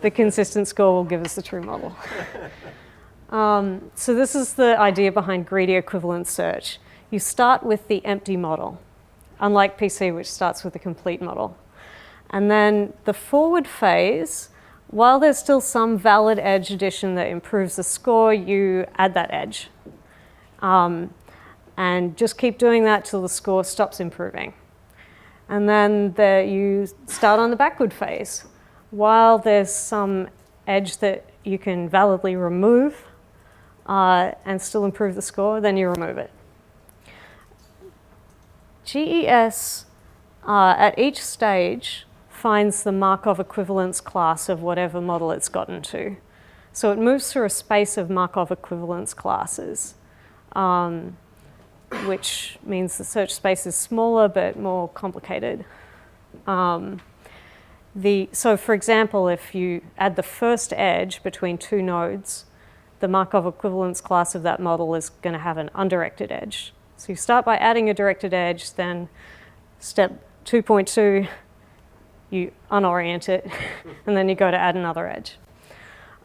Speaker 8: the consistent score will give us the true model. So this is the idea behind greedy equivalence search. You start with the empty model, unlike PC, which starts with a complete model. And then the forward phase, while there's still some valid edge addition that improves the score, you add that edge. And just keep doing that till the score stops improving. And then you start on the backward phase. While there's some edge that you can validly remove and still improve the score, then you remove it. GES at each stage finds the Markov equivalence class of whatever model it's gotten to. So it moves through a space of Markov equivalence classes, which means the search space is smaller but more complicated. So for example, if you add the first edge between 2 nodes, the Markov equivalence class of that model is going to have an undirected edge. So you start by adding a directed edge, then step 2.2, you unorient it, and then you go to add another edge.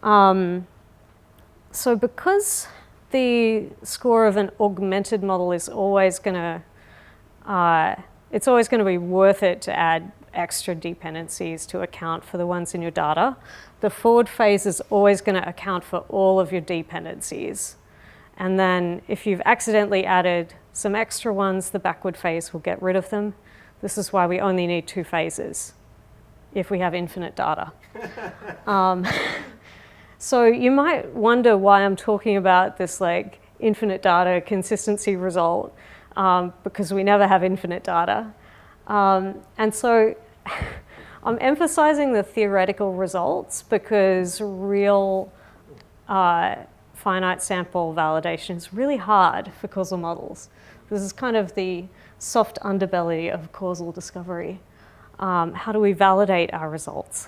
Speaker 8: So because the score of an augmented model is always going to, it's always going to be worth it to add extra dependencies to account for the ones in your data, the forward phase is always going to account for all of your dependencies. And then if you've accidentally added some extra ones, the backward phase will get rid of them. This is why we only need 2 phases if we have infinite data. So you might wonder why I'm talking about this like infinite data consistency result, because we never have infinite data. And so I'm emphasizing the theoretical results because real finite sample validation is really hard for causal models. This is kind of the soft underbelly of causal discovery. How do we validate our results?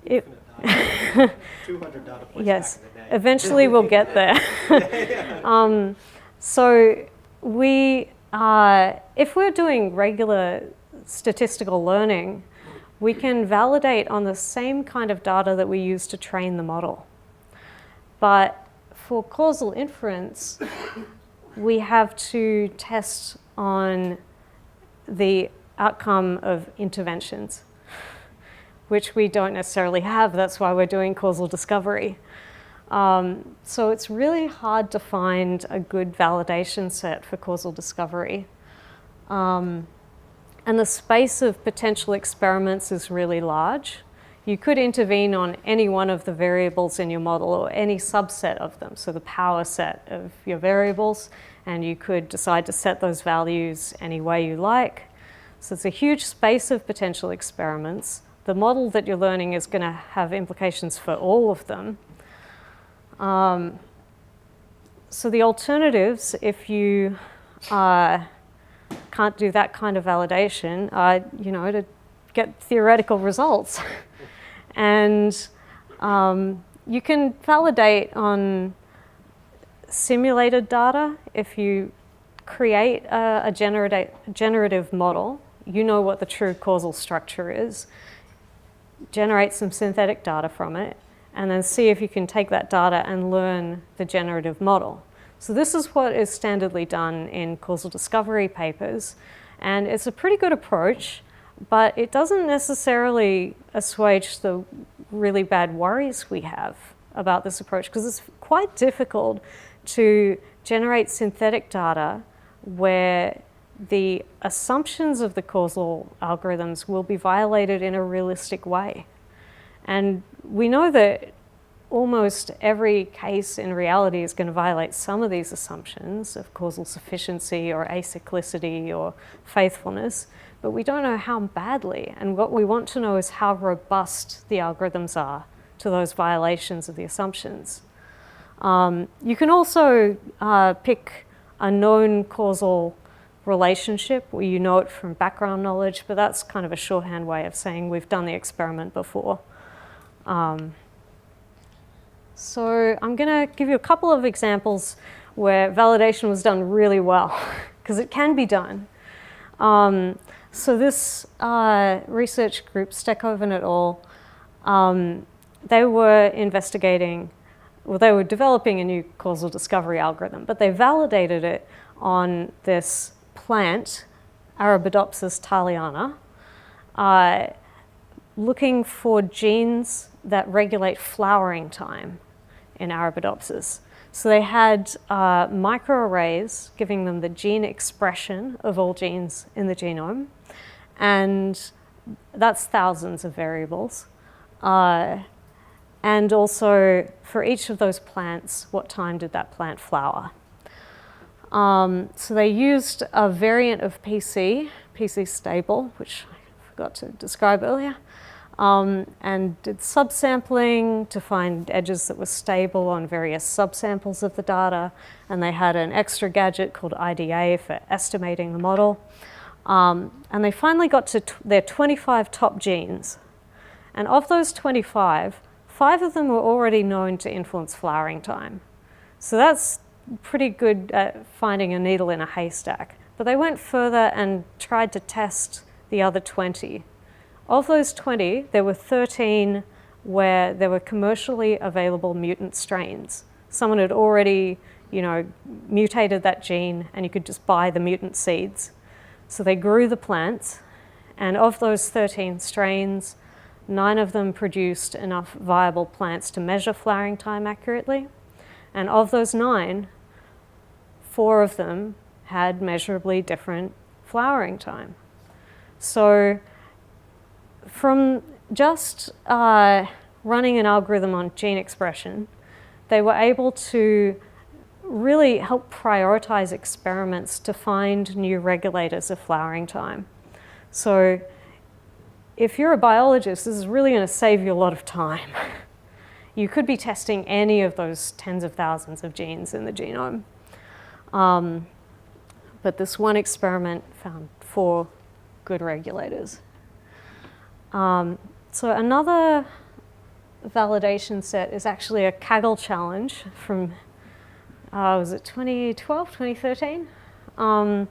Speaker 1: 200 data points.
Speaker 8: Yes,
Speaker 1: back in the day.
Speaker 8: eventually we'll get there. So we, if we're doing regular statistical learning, we can validate on the same kind of data that we use to train the model. But for causal inference, we have to test on the outcome of interventions, which we don't necessarily have. That's why we're doing causal discovery. So it's really hard to find a good validation set for causal discovery. And the space of potential experiments is really large. You could intervene on any one of the variables in your model or any subset of them, so the power set of your variables, and you could decide to set those values any way you like. So it's a huge space of potential experiments. The model that you're learning is going to have implications for all of them. So the alternatives, if you can't do that kind of validation, are, to get theoretical results. And you can validate on simulated data. If you create a generative model, you know what the true causal structure is, generate some synthetic data from it, and then see if you can take that data and learn the generative model. So this is what is standardly done in causal discovery papers, and it's a pretty good approach, but it doesn't necessarily assuage the really bad worries we have about this approach, because it's quite difficult to generate synthetic data where the assumptions of the causal algorithms will be violated in a realistic way. And we know that almost every case in reality is going to violate some of these assumptions of causal sufficiency or acyclicity or faithfulness, but we don't know how badly. And what we want to know is how robust the algorithms are to those violations of the assumptions. You can also pick a known causal relationship where you know it from background knowledge, but that's kind of a shorthand way of saying we've done the experiment before. So I'm going to give you a couple of examples where validation was done really well, because it can be done. So this research group, Steckhoven et al., they were they were developing a new causal discovery algorithm, but they validated it on this plant, Arabidopsis thaliana, looking for genes that regulate flowering time in Arabidopsis. So they had microarrays giving them the gene expression of all genes in the genome, and that's thousands of variables. And also, for each of those plants, what time did that plant flower? So they used a variant of PC stable, which I forgot to describe earlier, and did subsampling to find edges that were stable on various subsamples of the data. And they had an extra gadget called IDA for estimating the model. And they finally got to their 25 top genes. And of those 25, 5 of them were already known to influence flowering time. So that's pretty good at finding a needle in a haystack. But they went further and tried to test the other 20. Of those 20, there were 13 where there were commercially available mutant strains. Someone had already, mutated that gene, and you could just buy the mutant seeds. So they grew the plants, and of those 13 strains, 9 of them produced enough viable plants to measure flowering time accurately. And of those 9, 4 of them had measurably different flowering time. So from just running an algorithm on gene expression, they were able to really help prioritize experiments to find new regulators of flowering time. So if you're a biologist, this is really going to save you a lot of time. You could be testing any of those tens of thousands of genes in the genome. But this one experiment found 4 good regulators. So another validation set is actually a Kaggle challenge from, was it 2012, 2013? On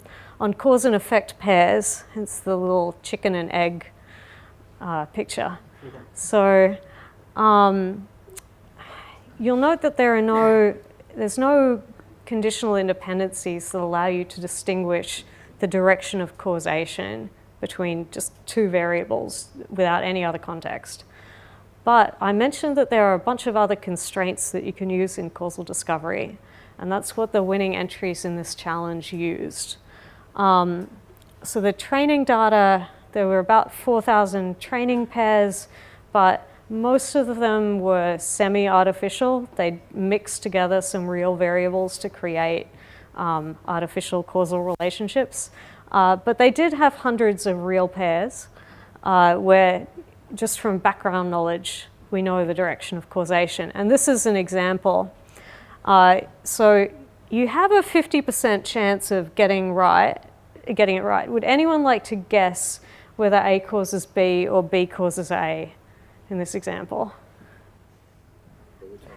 Speaker 8: cause and effect pairs. It's the little chicken and egg picture. So you'll note that there's no conditional independencies that allow you to distinguish the direction of causation between just 2 variables without any other context. But I mentioned that there are a bunch of other constraints that you can use in causal discovery, and that's what the winning entries in this challenge used. So the training data, there were about 4,000 training pairs, but most of them were semi-artificial. They mixed together some real variables to create artificial causal relationships. But they did have hundreds of real pairs where, just from background knowledge, we know the direction of causation. And this is an example. So you have a 50% chance of getting it right. Would anyone like to guess whether A causes B or B causes A in this example?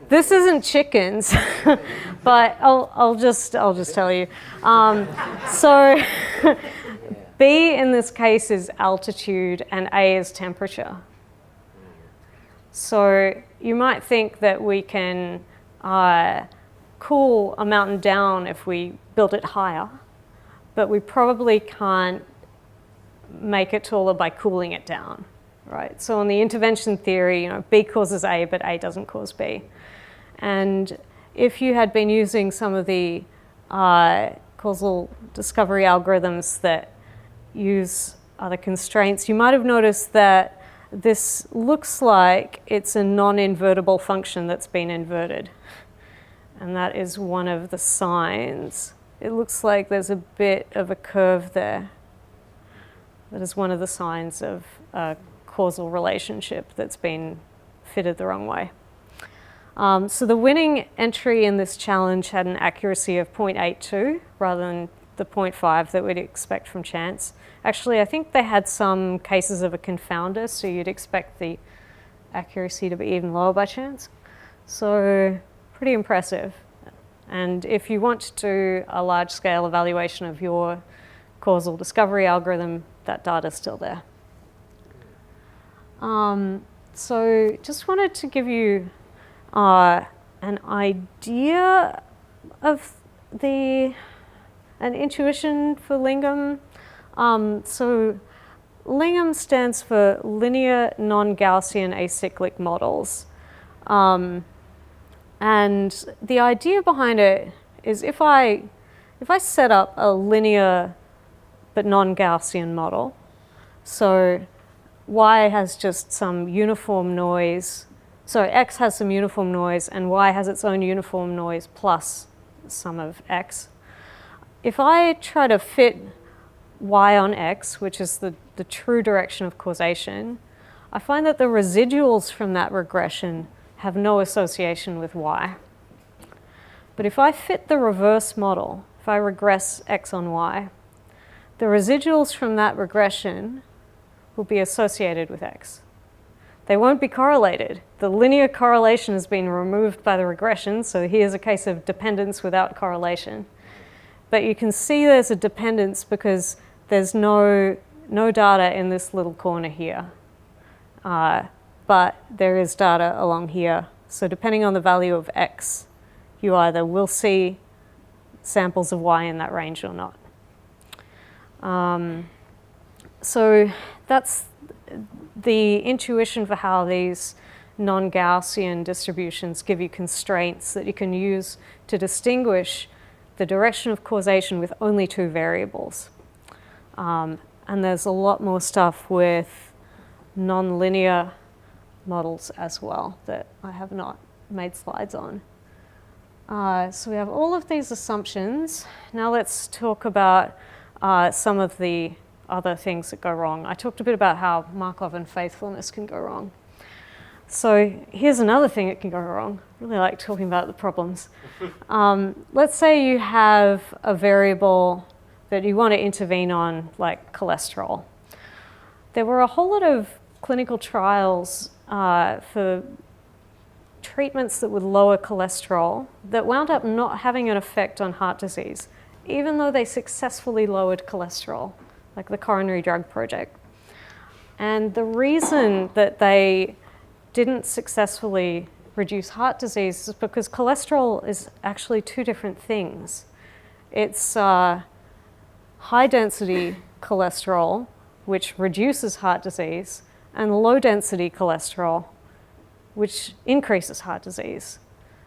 Speaker 8: This isn't chickens, but I'll just tell you. So B in this case is altitude and A is temperature. So you might think that we can cool a mountain down if we build it higher, but we probably can't make it taller by cooling it down, right? So on the intervention theory, B causes A, but A doesn't cause B. And if you had been using some of the causal discovery algorithms that use other constraints, you might have noticed that this looks like it's a non-invertible function that's been inverted. And that is one of the signs. It looks like there's a bit of a curve there. That is one of the signs of a causal relationship that's been fitted the wrong way. So the winning entry in this challenge had an accuracy of 0.82 rather than the 0.5 that we'd expect from chance. Actually, I think they had some cases of a confounder, so you'd expect the accuracy to be even lower by chance. So pretty impressive. And if you want to do a large-scale evaluation of your causal discovery algorithm, that data's still there. So just wanted to give you an idea of an intuition for Lingam. So Lingam stands for linear non-Gaussian acyclic models. And the idea behind it is if I set up a linear but non-Gaussian model, so Y has just some uniform noise, so X has some uniform noise and Y has its own uniform noise plus some of X. If I try to fit Y on X, which is the true direction of causation, I find that the residuals from that regression have no association with Y. But if I fit the reverse model, if I regress X on Y, the residuals from that regression will be associated with X. They won't be correlated. The linear correlation has been removed by the regression, so here's a case of dependence without correlation. But you can see there's a dependence because there's no data in this little corner here. But there is data along here. So depending on the value of x, you either will see samples of y in that range or not. So that's the intuition for how these non-Gaussian distributions give you constraints that you can use to distinguish the direction of causation with only two variables. And there's a lot more stuff with non-linear models as well that I have not made slides on. So we have all of these assumptions. Now let's talk about some of the other things that go wrong. I talked a bit about how Markov and faithfulness can go wrong. So here's another thing that can go wrong. I really like talking about the problems. Let's say you have a variable that you want to intervene on, like cholesterol. There were a whole lot of clinical trials for treatments that would lower cholesterol that wound up not having an effect on heart disease, even though they successfully lowered cholesterol, like the Coronary Drug Project. And the reason that they didn't successfully reduce heart disease is because cholesterol is actually two different things. It's high-density cholesterol, which reduces heart disease, and low-density cholesterol, which increases heart disease.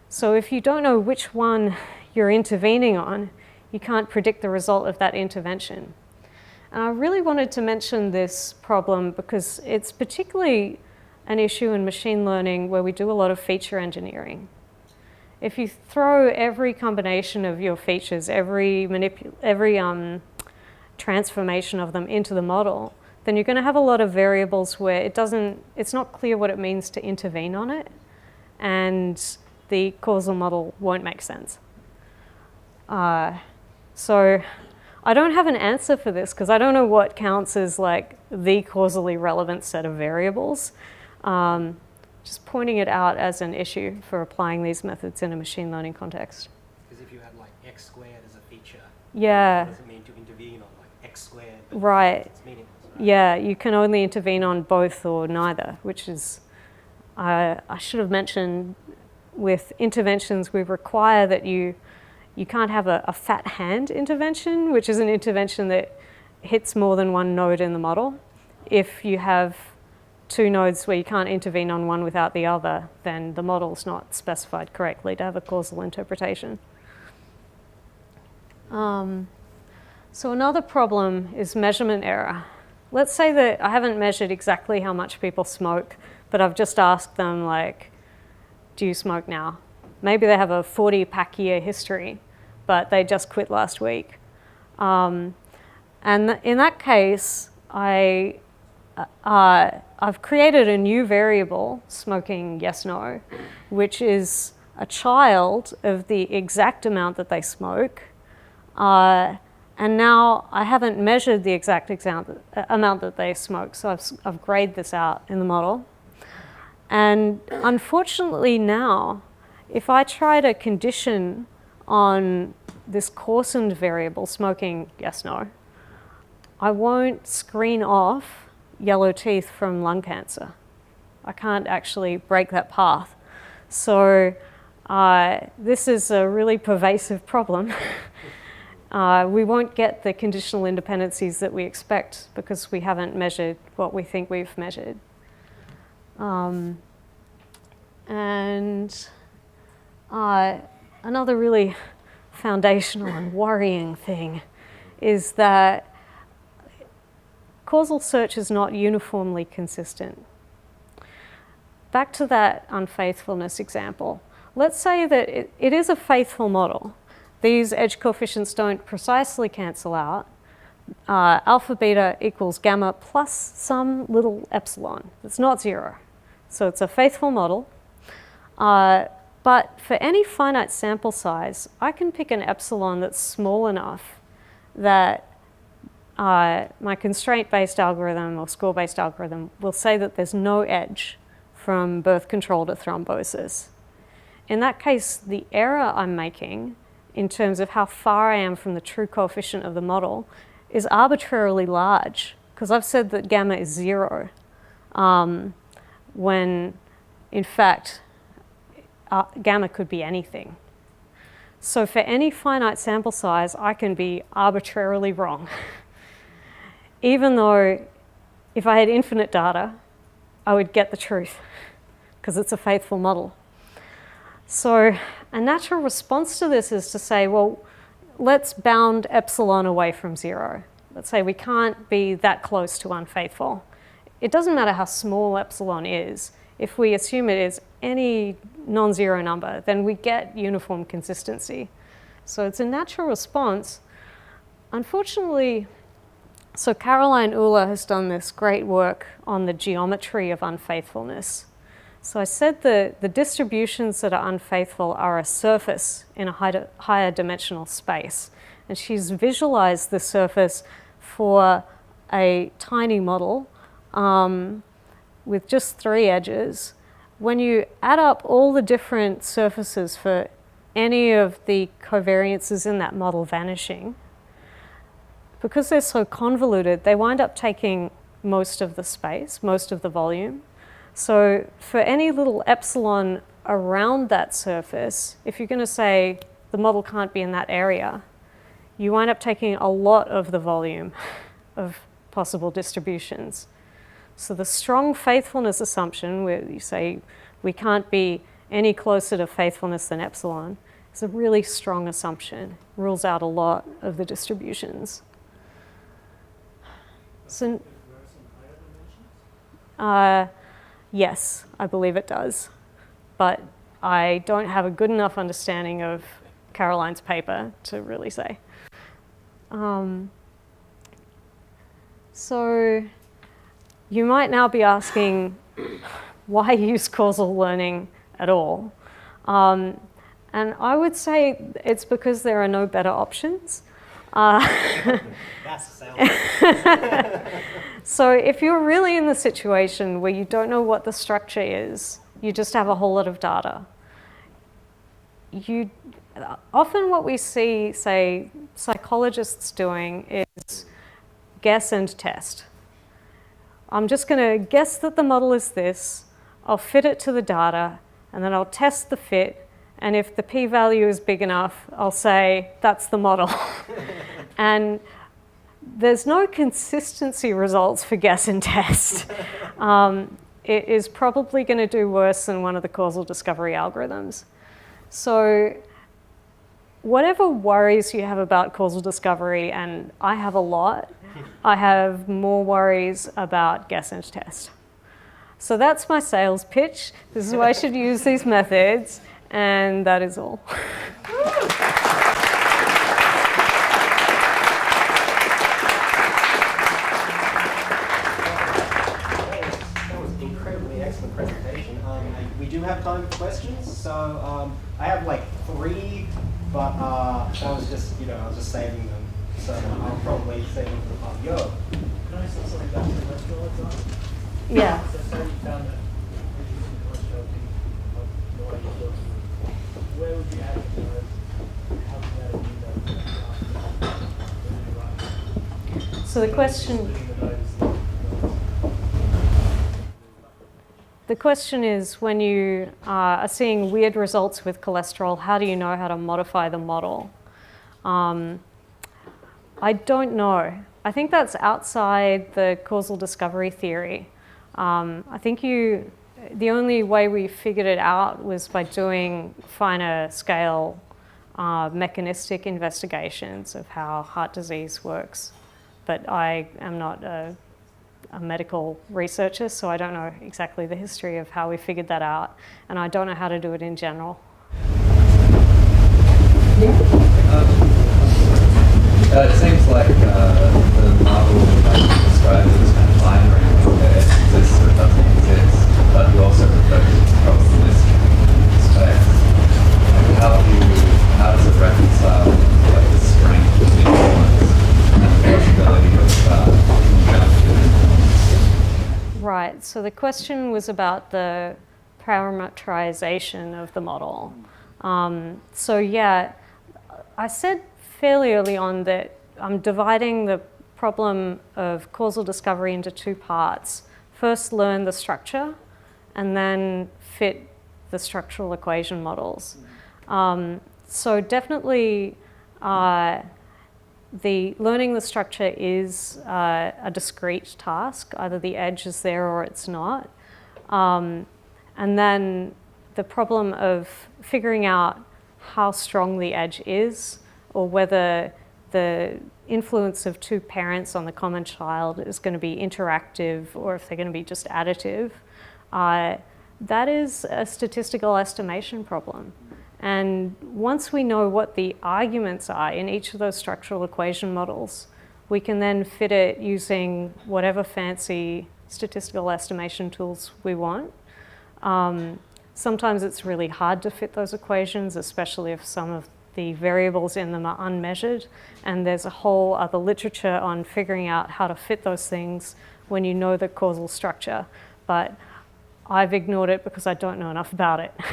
Speaker 8: So if you don't know which one you're intervening on, you can't predict the result of that intervention. And I really wanted to mention this problem because it's particularly an issue in machine learning where we do a lot of feature engineering. If you throw every combination of your features, every transformation of them into the model, then you're going to have a lot of variables where it's not clear what it means to intervene on it, and the causal model won't make sense. So I don't have an answer for this because I don't know what counts as like the causally relevant set of variables. Just pointing it out as an issue for applying these methods in a machine learning context.
Speaker 1: Because if you had like x squared as a feature,
Speaker 8: yeah,
Speaker 1: what does it mean to intervene on like x squared?
Speaker 8: Right.
Speaker 1: It's meaningless, right?
Speaker 8: Yeah, you can only intervene on both or neither, which is, I should have mentioned, with interventions we require that you can't have a fat hand intervention, which is an intervention that hits more than one node in the model. If you have two nodes where you can't intervene on one without the other, then the model's not specified correctly to have a causal interpretation. So another problem is measurement error. Let's say that I haven't measured exactly how much people smoke, but I've just asked them, like, do you smoke now? Maybe they have a 40-pack year history, but they just quit last week. And in that case, I've created a new variable, smoking yes, no, which is a child of the exact amount that they smoke. And now I haven't measured the exact amount that they smoke, so I've grayed this out in the model. And unfortunately now, if I try to condition on this coarsened variable, smoking yes, no, I won't screen off yellow teeth from lung cancer. I can't actually break that path. So this is a really pervasive problem. We won't get the conditional independencies that we expect because we haven't measured what we think we've measured. And another really foundational and worrying thing is that causal search is not uniformly consistent. Back to that unfaithfulness example. Let's say that it is a faithful model. These edge coefficients don't precisely cancel out. Alpha beta equals gamma plus some little epsilon. It's not zero. So it's a faithful model. But for any finite sample size, I can pick an epsilon that's small enough that my constraint-based algorithm or score-based algorithm will say that there's no edge from birth control to thrombosis. In that case, the error I'm making in terms of how far I am from the true coefficient of the model is arbitrarily large, because I've said that gamma is 0, when in fact gamma could be anything. So for any finite sample size, I can be arbitrarily wrong. Even though if I had infinite data, I would get the truth, because it's a faithful model. So a natural response to this is to say, well, let's bound epsilon away from 0. Let's say we can't be that close to unfaithful. It doesn't matter how small epsilon is. If we assume it is any non-zero number, then we get uniform consistency. So it's a natural response. Unfortunately, so Caroline Uhler has done this great work on the geometry of unfaithfulness. So I said the distributions that are unfaithful are a surface in a higher dimensional space. And she's visualized the surface for a tiny model with just 3 edges. When you add up all the different surfaces for any of the covariances in that model vanishing, because they're so convoluted, they wind up taking most of the space, most of the volume. So for any little epsilon around that surface, if you're going to say the model can't be in that area, you wind up taking a lot of the volume of possible distributions. So the strong faithfulness assumption, where you say we can't be any closer to faithfulness than epsilon, is a really strong assumption. It rules out a lot of the distributions. So, yes, I believe it does. But I don't have a good enough understanding of Caroline's paper to really say. So you might now be asking, why use causal learning at all? And I would say it's because there are no better options.
Speaker 1: That's the
Speaker 8: So if you're really in the situation where you don't know what the structure is, you just have a whole lot of data. Often what we see, say, psychologists doing is guess and test. I'm just going to guess that the model is this, I'll fit it to the data, and then I'll test the fit, and if the p-value is big enough, I'll say, that's the model. And there's no consistency results for guess and test. It is probably going to do worse than one of the causal discovery algorithms. So whatever worries you have about causal discovery, and I have a lot, I have more worries about guess and test. So that's my sales pitch. This is why I should use these methods, and that is all.
Speaker 1: That was incredibly excellent presentation. We do have time for questions, so I have like 3, but I was just saving them. So I'll probably save them for the part. Yo.
Speaker 9: Can I say something back to the cholesterol example?
Speaker 8: Yeah.
Speaker 9: So say you found that reducing cholesterol being the way you look, where would you add it to? How would you add it?
Speaker 8: So the question is, when you are seeing weird results with cholesterol, how do you know how to modify the model? I don't know. I think that's outside the causal discovery theory. I think the only way we figured it out was by doing finer scale mechanistic investigations of how heart disease works. But I am not a medical researcher, so I don't know exactly the history of how we figured that out, and I don't know how to do it in general.
Speaker 10: It seems like the model described as kind of binary, that it exists or doesn't exist, but you also refer to probabilistic space. How does it reconcile like the strength of influence and the possibility of conjunction?
Speaker 8: Right. right. So the question was about the parameterization of the model. So yeah, I said fairly early on that I'm dividing the problem of causal discovery into two parts. First, learn the structure, and then fit the structural equation models. So definitely, the learning the structure is a discrete task. Either the edge is there or it's not. And then the problem of figuring out how strong the edge is, or whether the influence of two parents on the common child is going to be interactive or if they're going to be just additive, that is a statistical estimation problem. And once we know what the arguments are in each of those structural equation models, we can then fit it using whatever fancy statistical estimation tools we want. Sometimes it's really hard to fit those equations, especially if some of the variables in them are unmeasured, and there's a whole other literature on figuring out how to fit those things when you know the causal structure. But I've ignored it because I don't know enough about it.
Speaker 9: Is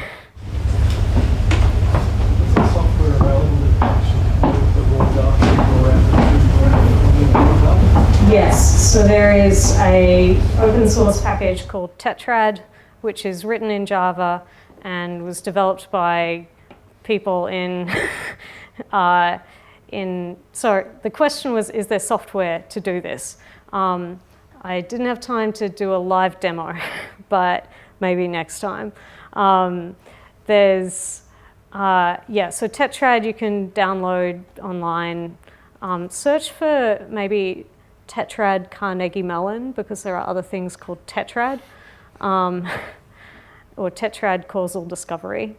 Speaker 9: there software available that actually can the raw data?
Speaker 8: Yes, so there is a open source package called Tetrad, which is written in Java and was developed by people in, so the question was, is there software to do this? I didn't have time to do a live demo, but maybe next time. So Tetrad you can download online. Search for maybe Tetrad Carnegie Mellon, because there are other things called Tetrad, or Tetrad Causal Discovery.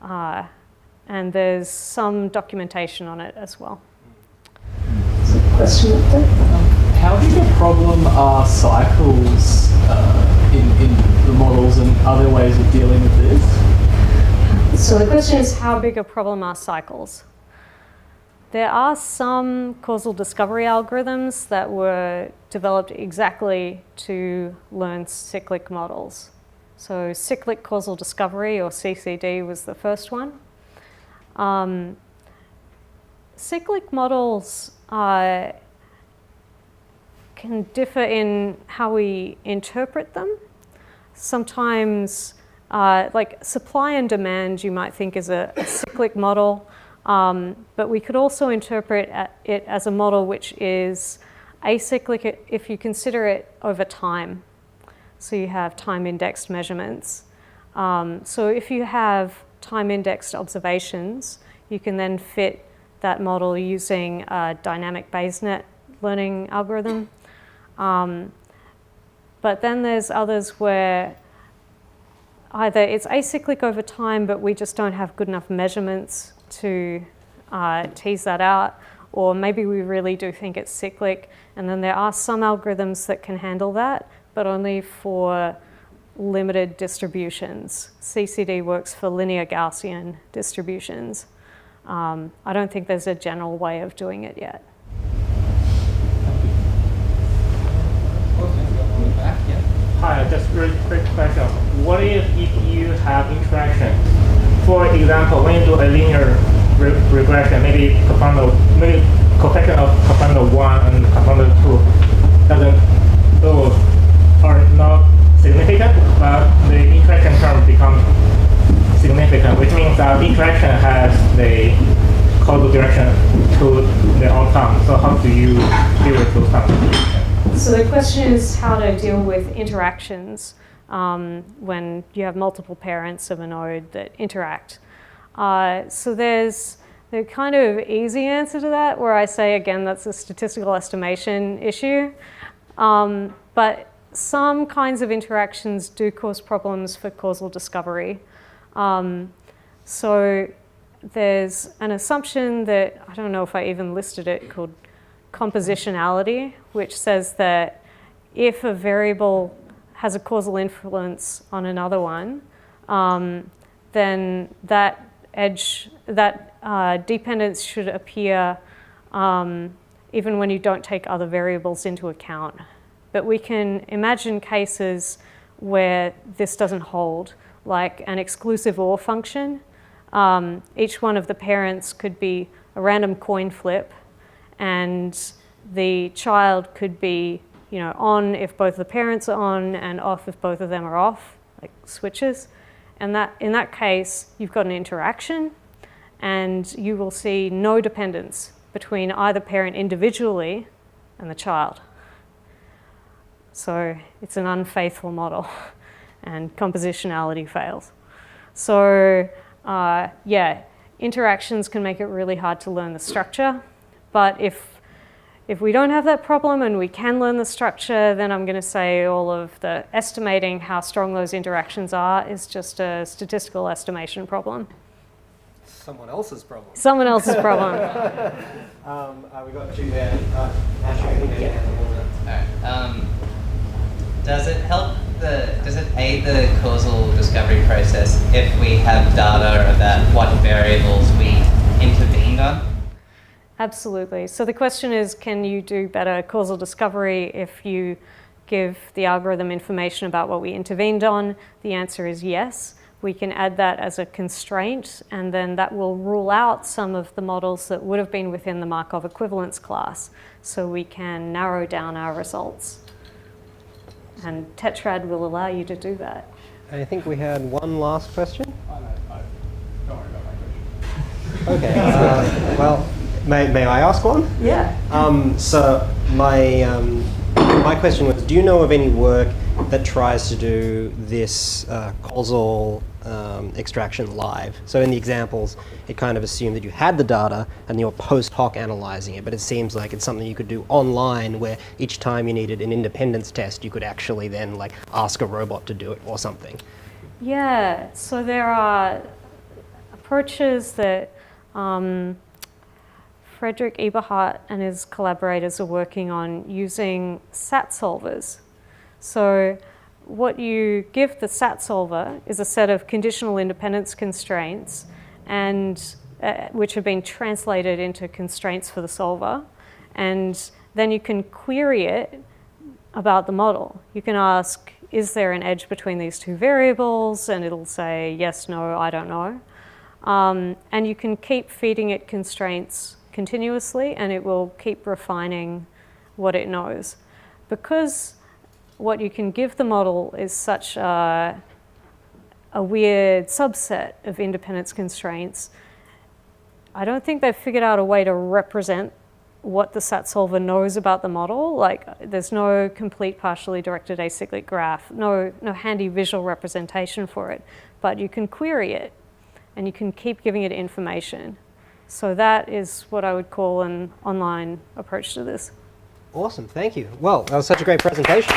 Speaker 8: And there's some documentation on it as well. So question up there?
Speaker 9: How big a problem are cycles in the models, and are there ways of dealing with this?
Speaker 8: So the question is, how big a problem are cycles? There are some causal discovery algorithms that were developed exactly to learn cyclic models. So cyclic causal discovery, or CCD, was the first one. Cyclic models can differ in how we interpret them. Sometimes, like supply and demand, you might think is a cyclic model, but we could also interpret it as a model which is acyclic if you consider it over time. So you have time-indexed measurements. So if you have time-indexed observations, you can then fit that model using a dynamic Bayes-net learning algorithm. But then there's others where either it's acyclic over time, but we just don't have good enough measurements to tease that out, or maybe we really do think it's cyclic, and then there are some algorithms that can handle that, but only for limited distributions. CCD works for linear Gaussian distributions. I don't think there's a general way of doing it yet.
Speaker 11: Hi, just really quick question. What if you have interaction? For example, when you do a linear regression, maybe confounder, maybe cofactor of confounder 1 and confounder 2 are not significant, but the interaction term becomes significant, which means that interaction has the causal direction to the outcome. So how do you deal with those terms?
Speaker 8: So the question is how to deal with interactions when you have multiple parents of a node that interact. So there's the kind of easy answer to that, where I say, again, that's a statistical estimation issue. But some kinds of interactions do cause problems for causal discovery. So there's an assumption that, I don't know if I even listed it, called compositionality, which says that if a variable has a causal influence on another one, then that dependence should appear even when you don't take other variables into account. but we can imagine cases where this doesn't hold, like an exclusive OR function. Each one of the parents could be a random coin flip, and the child could be, on if both the parents are on and off if both of them are off, like switches. And in that case, you've got an interaction, and you will see no dependence between either parent individually and the child. So it's an unfaithful model, and compositionality fails. So interactions can make it really hard to learn the structure, but if we don't have that problem and we can learn the structure, then I'm going to say all of the estimating how strong those interactions are is just a statistical estimation problem.
Speaker 1: Someone else's problem.
Speaker 8: Someone else's problem.
Speaker 1: We got two there. Ashley, I think you have the
Speaker 7: Alright. Does it aid the causal discovery process if we have data about what variables we intervened on?
Speaker 8: Absolutely. So the question is, can you do better causal discovery if you give the algorithm information about what we intervened on? The answer is yes. We can add that as a constraint, and then that will rule out some of the models that would have been within the Markov equivalence class, so we can narrow down our results. And Tetrad will allow you to do that.
Speaker 1: I think we had one last question.
Speaker 9: Don't worry about my question.
Speaker 1: Okay. Well, may I ask one?
Speaker 8: Yeah.
Speaker 1: So my question was, do you know of any work that tries to do this causal extraction live? So in the examples, it kind of assumed that you had the data and you were post hoc analyzing it, but it seems like it's something you could do online, where each time you needed an independence test, you could actually then like ask a robot to do it or something.
Speaker 8: Yeah, so there are approaches that Frederick Eberhardt and his collaborators are working on using SAT solvers. So what you give the SAT solver is a set of conditional independence constraints, and which have been translated into constraints for the solver, and then you can query it about the model. You can ask, is there an edge between these two variables? And it'll say yes, no, I don't know. And you can keep feeding it constraints continuously, and it will keep refining what it knows. Because what you can give the model is such a weird subset of independence constraints, I don't think they've figured out a way to represent what the SAT solver knows about the model. Like, there's no complete partially directed acyclic graph, no handy visual representation for it, but you can query it and you can keep giving it information. So that is what I would call an online approach to this.
Speaker 1: Awesome, thank you. Well, that was such a great presentation.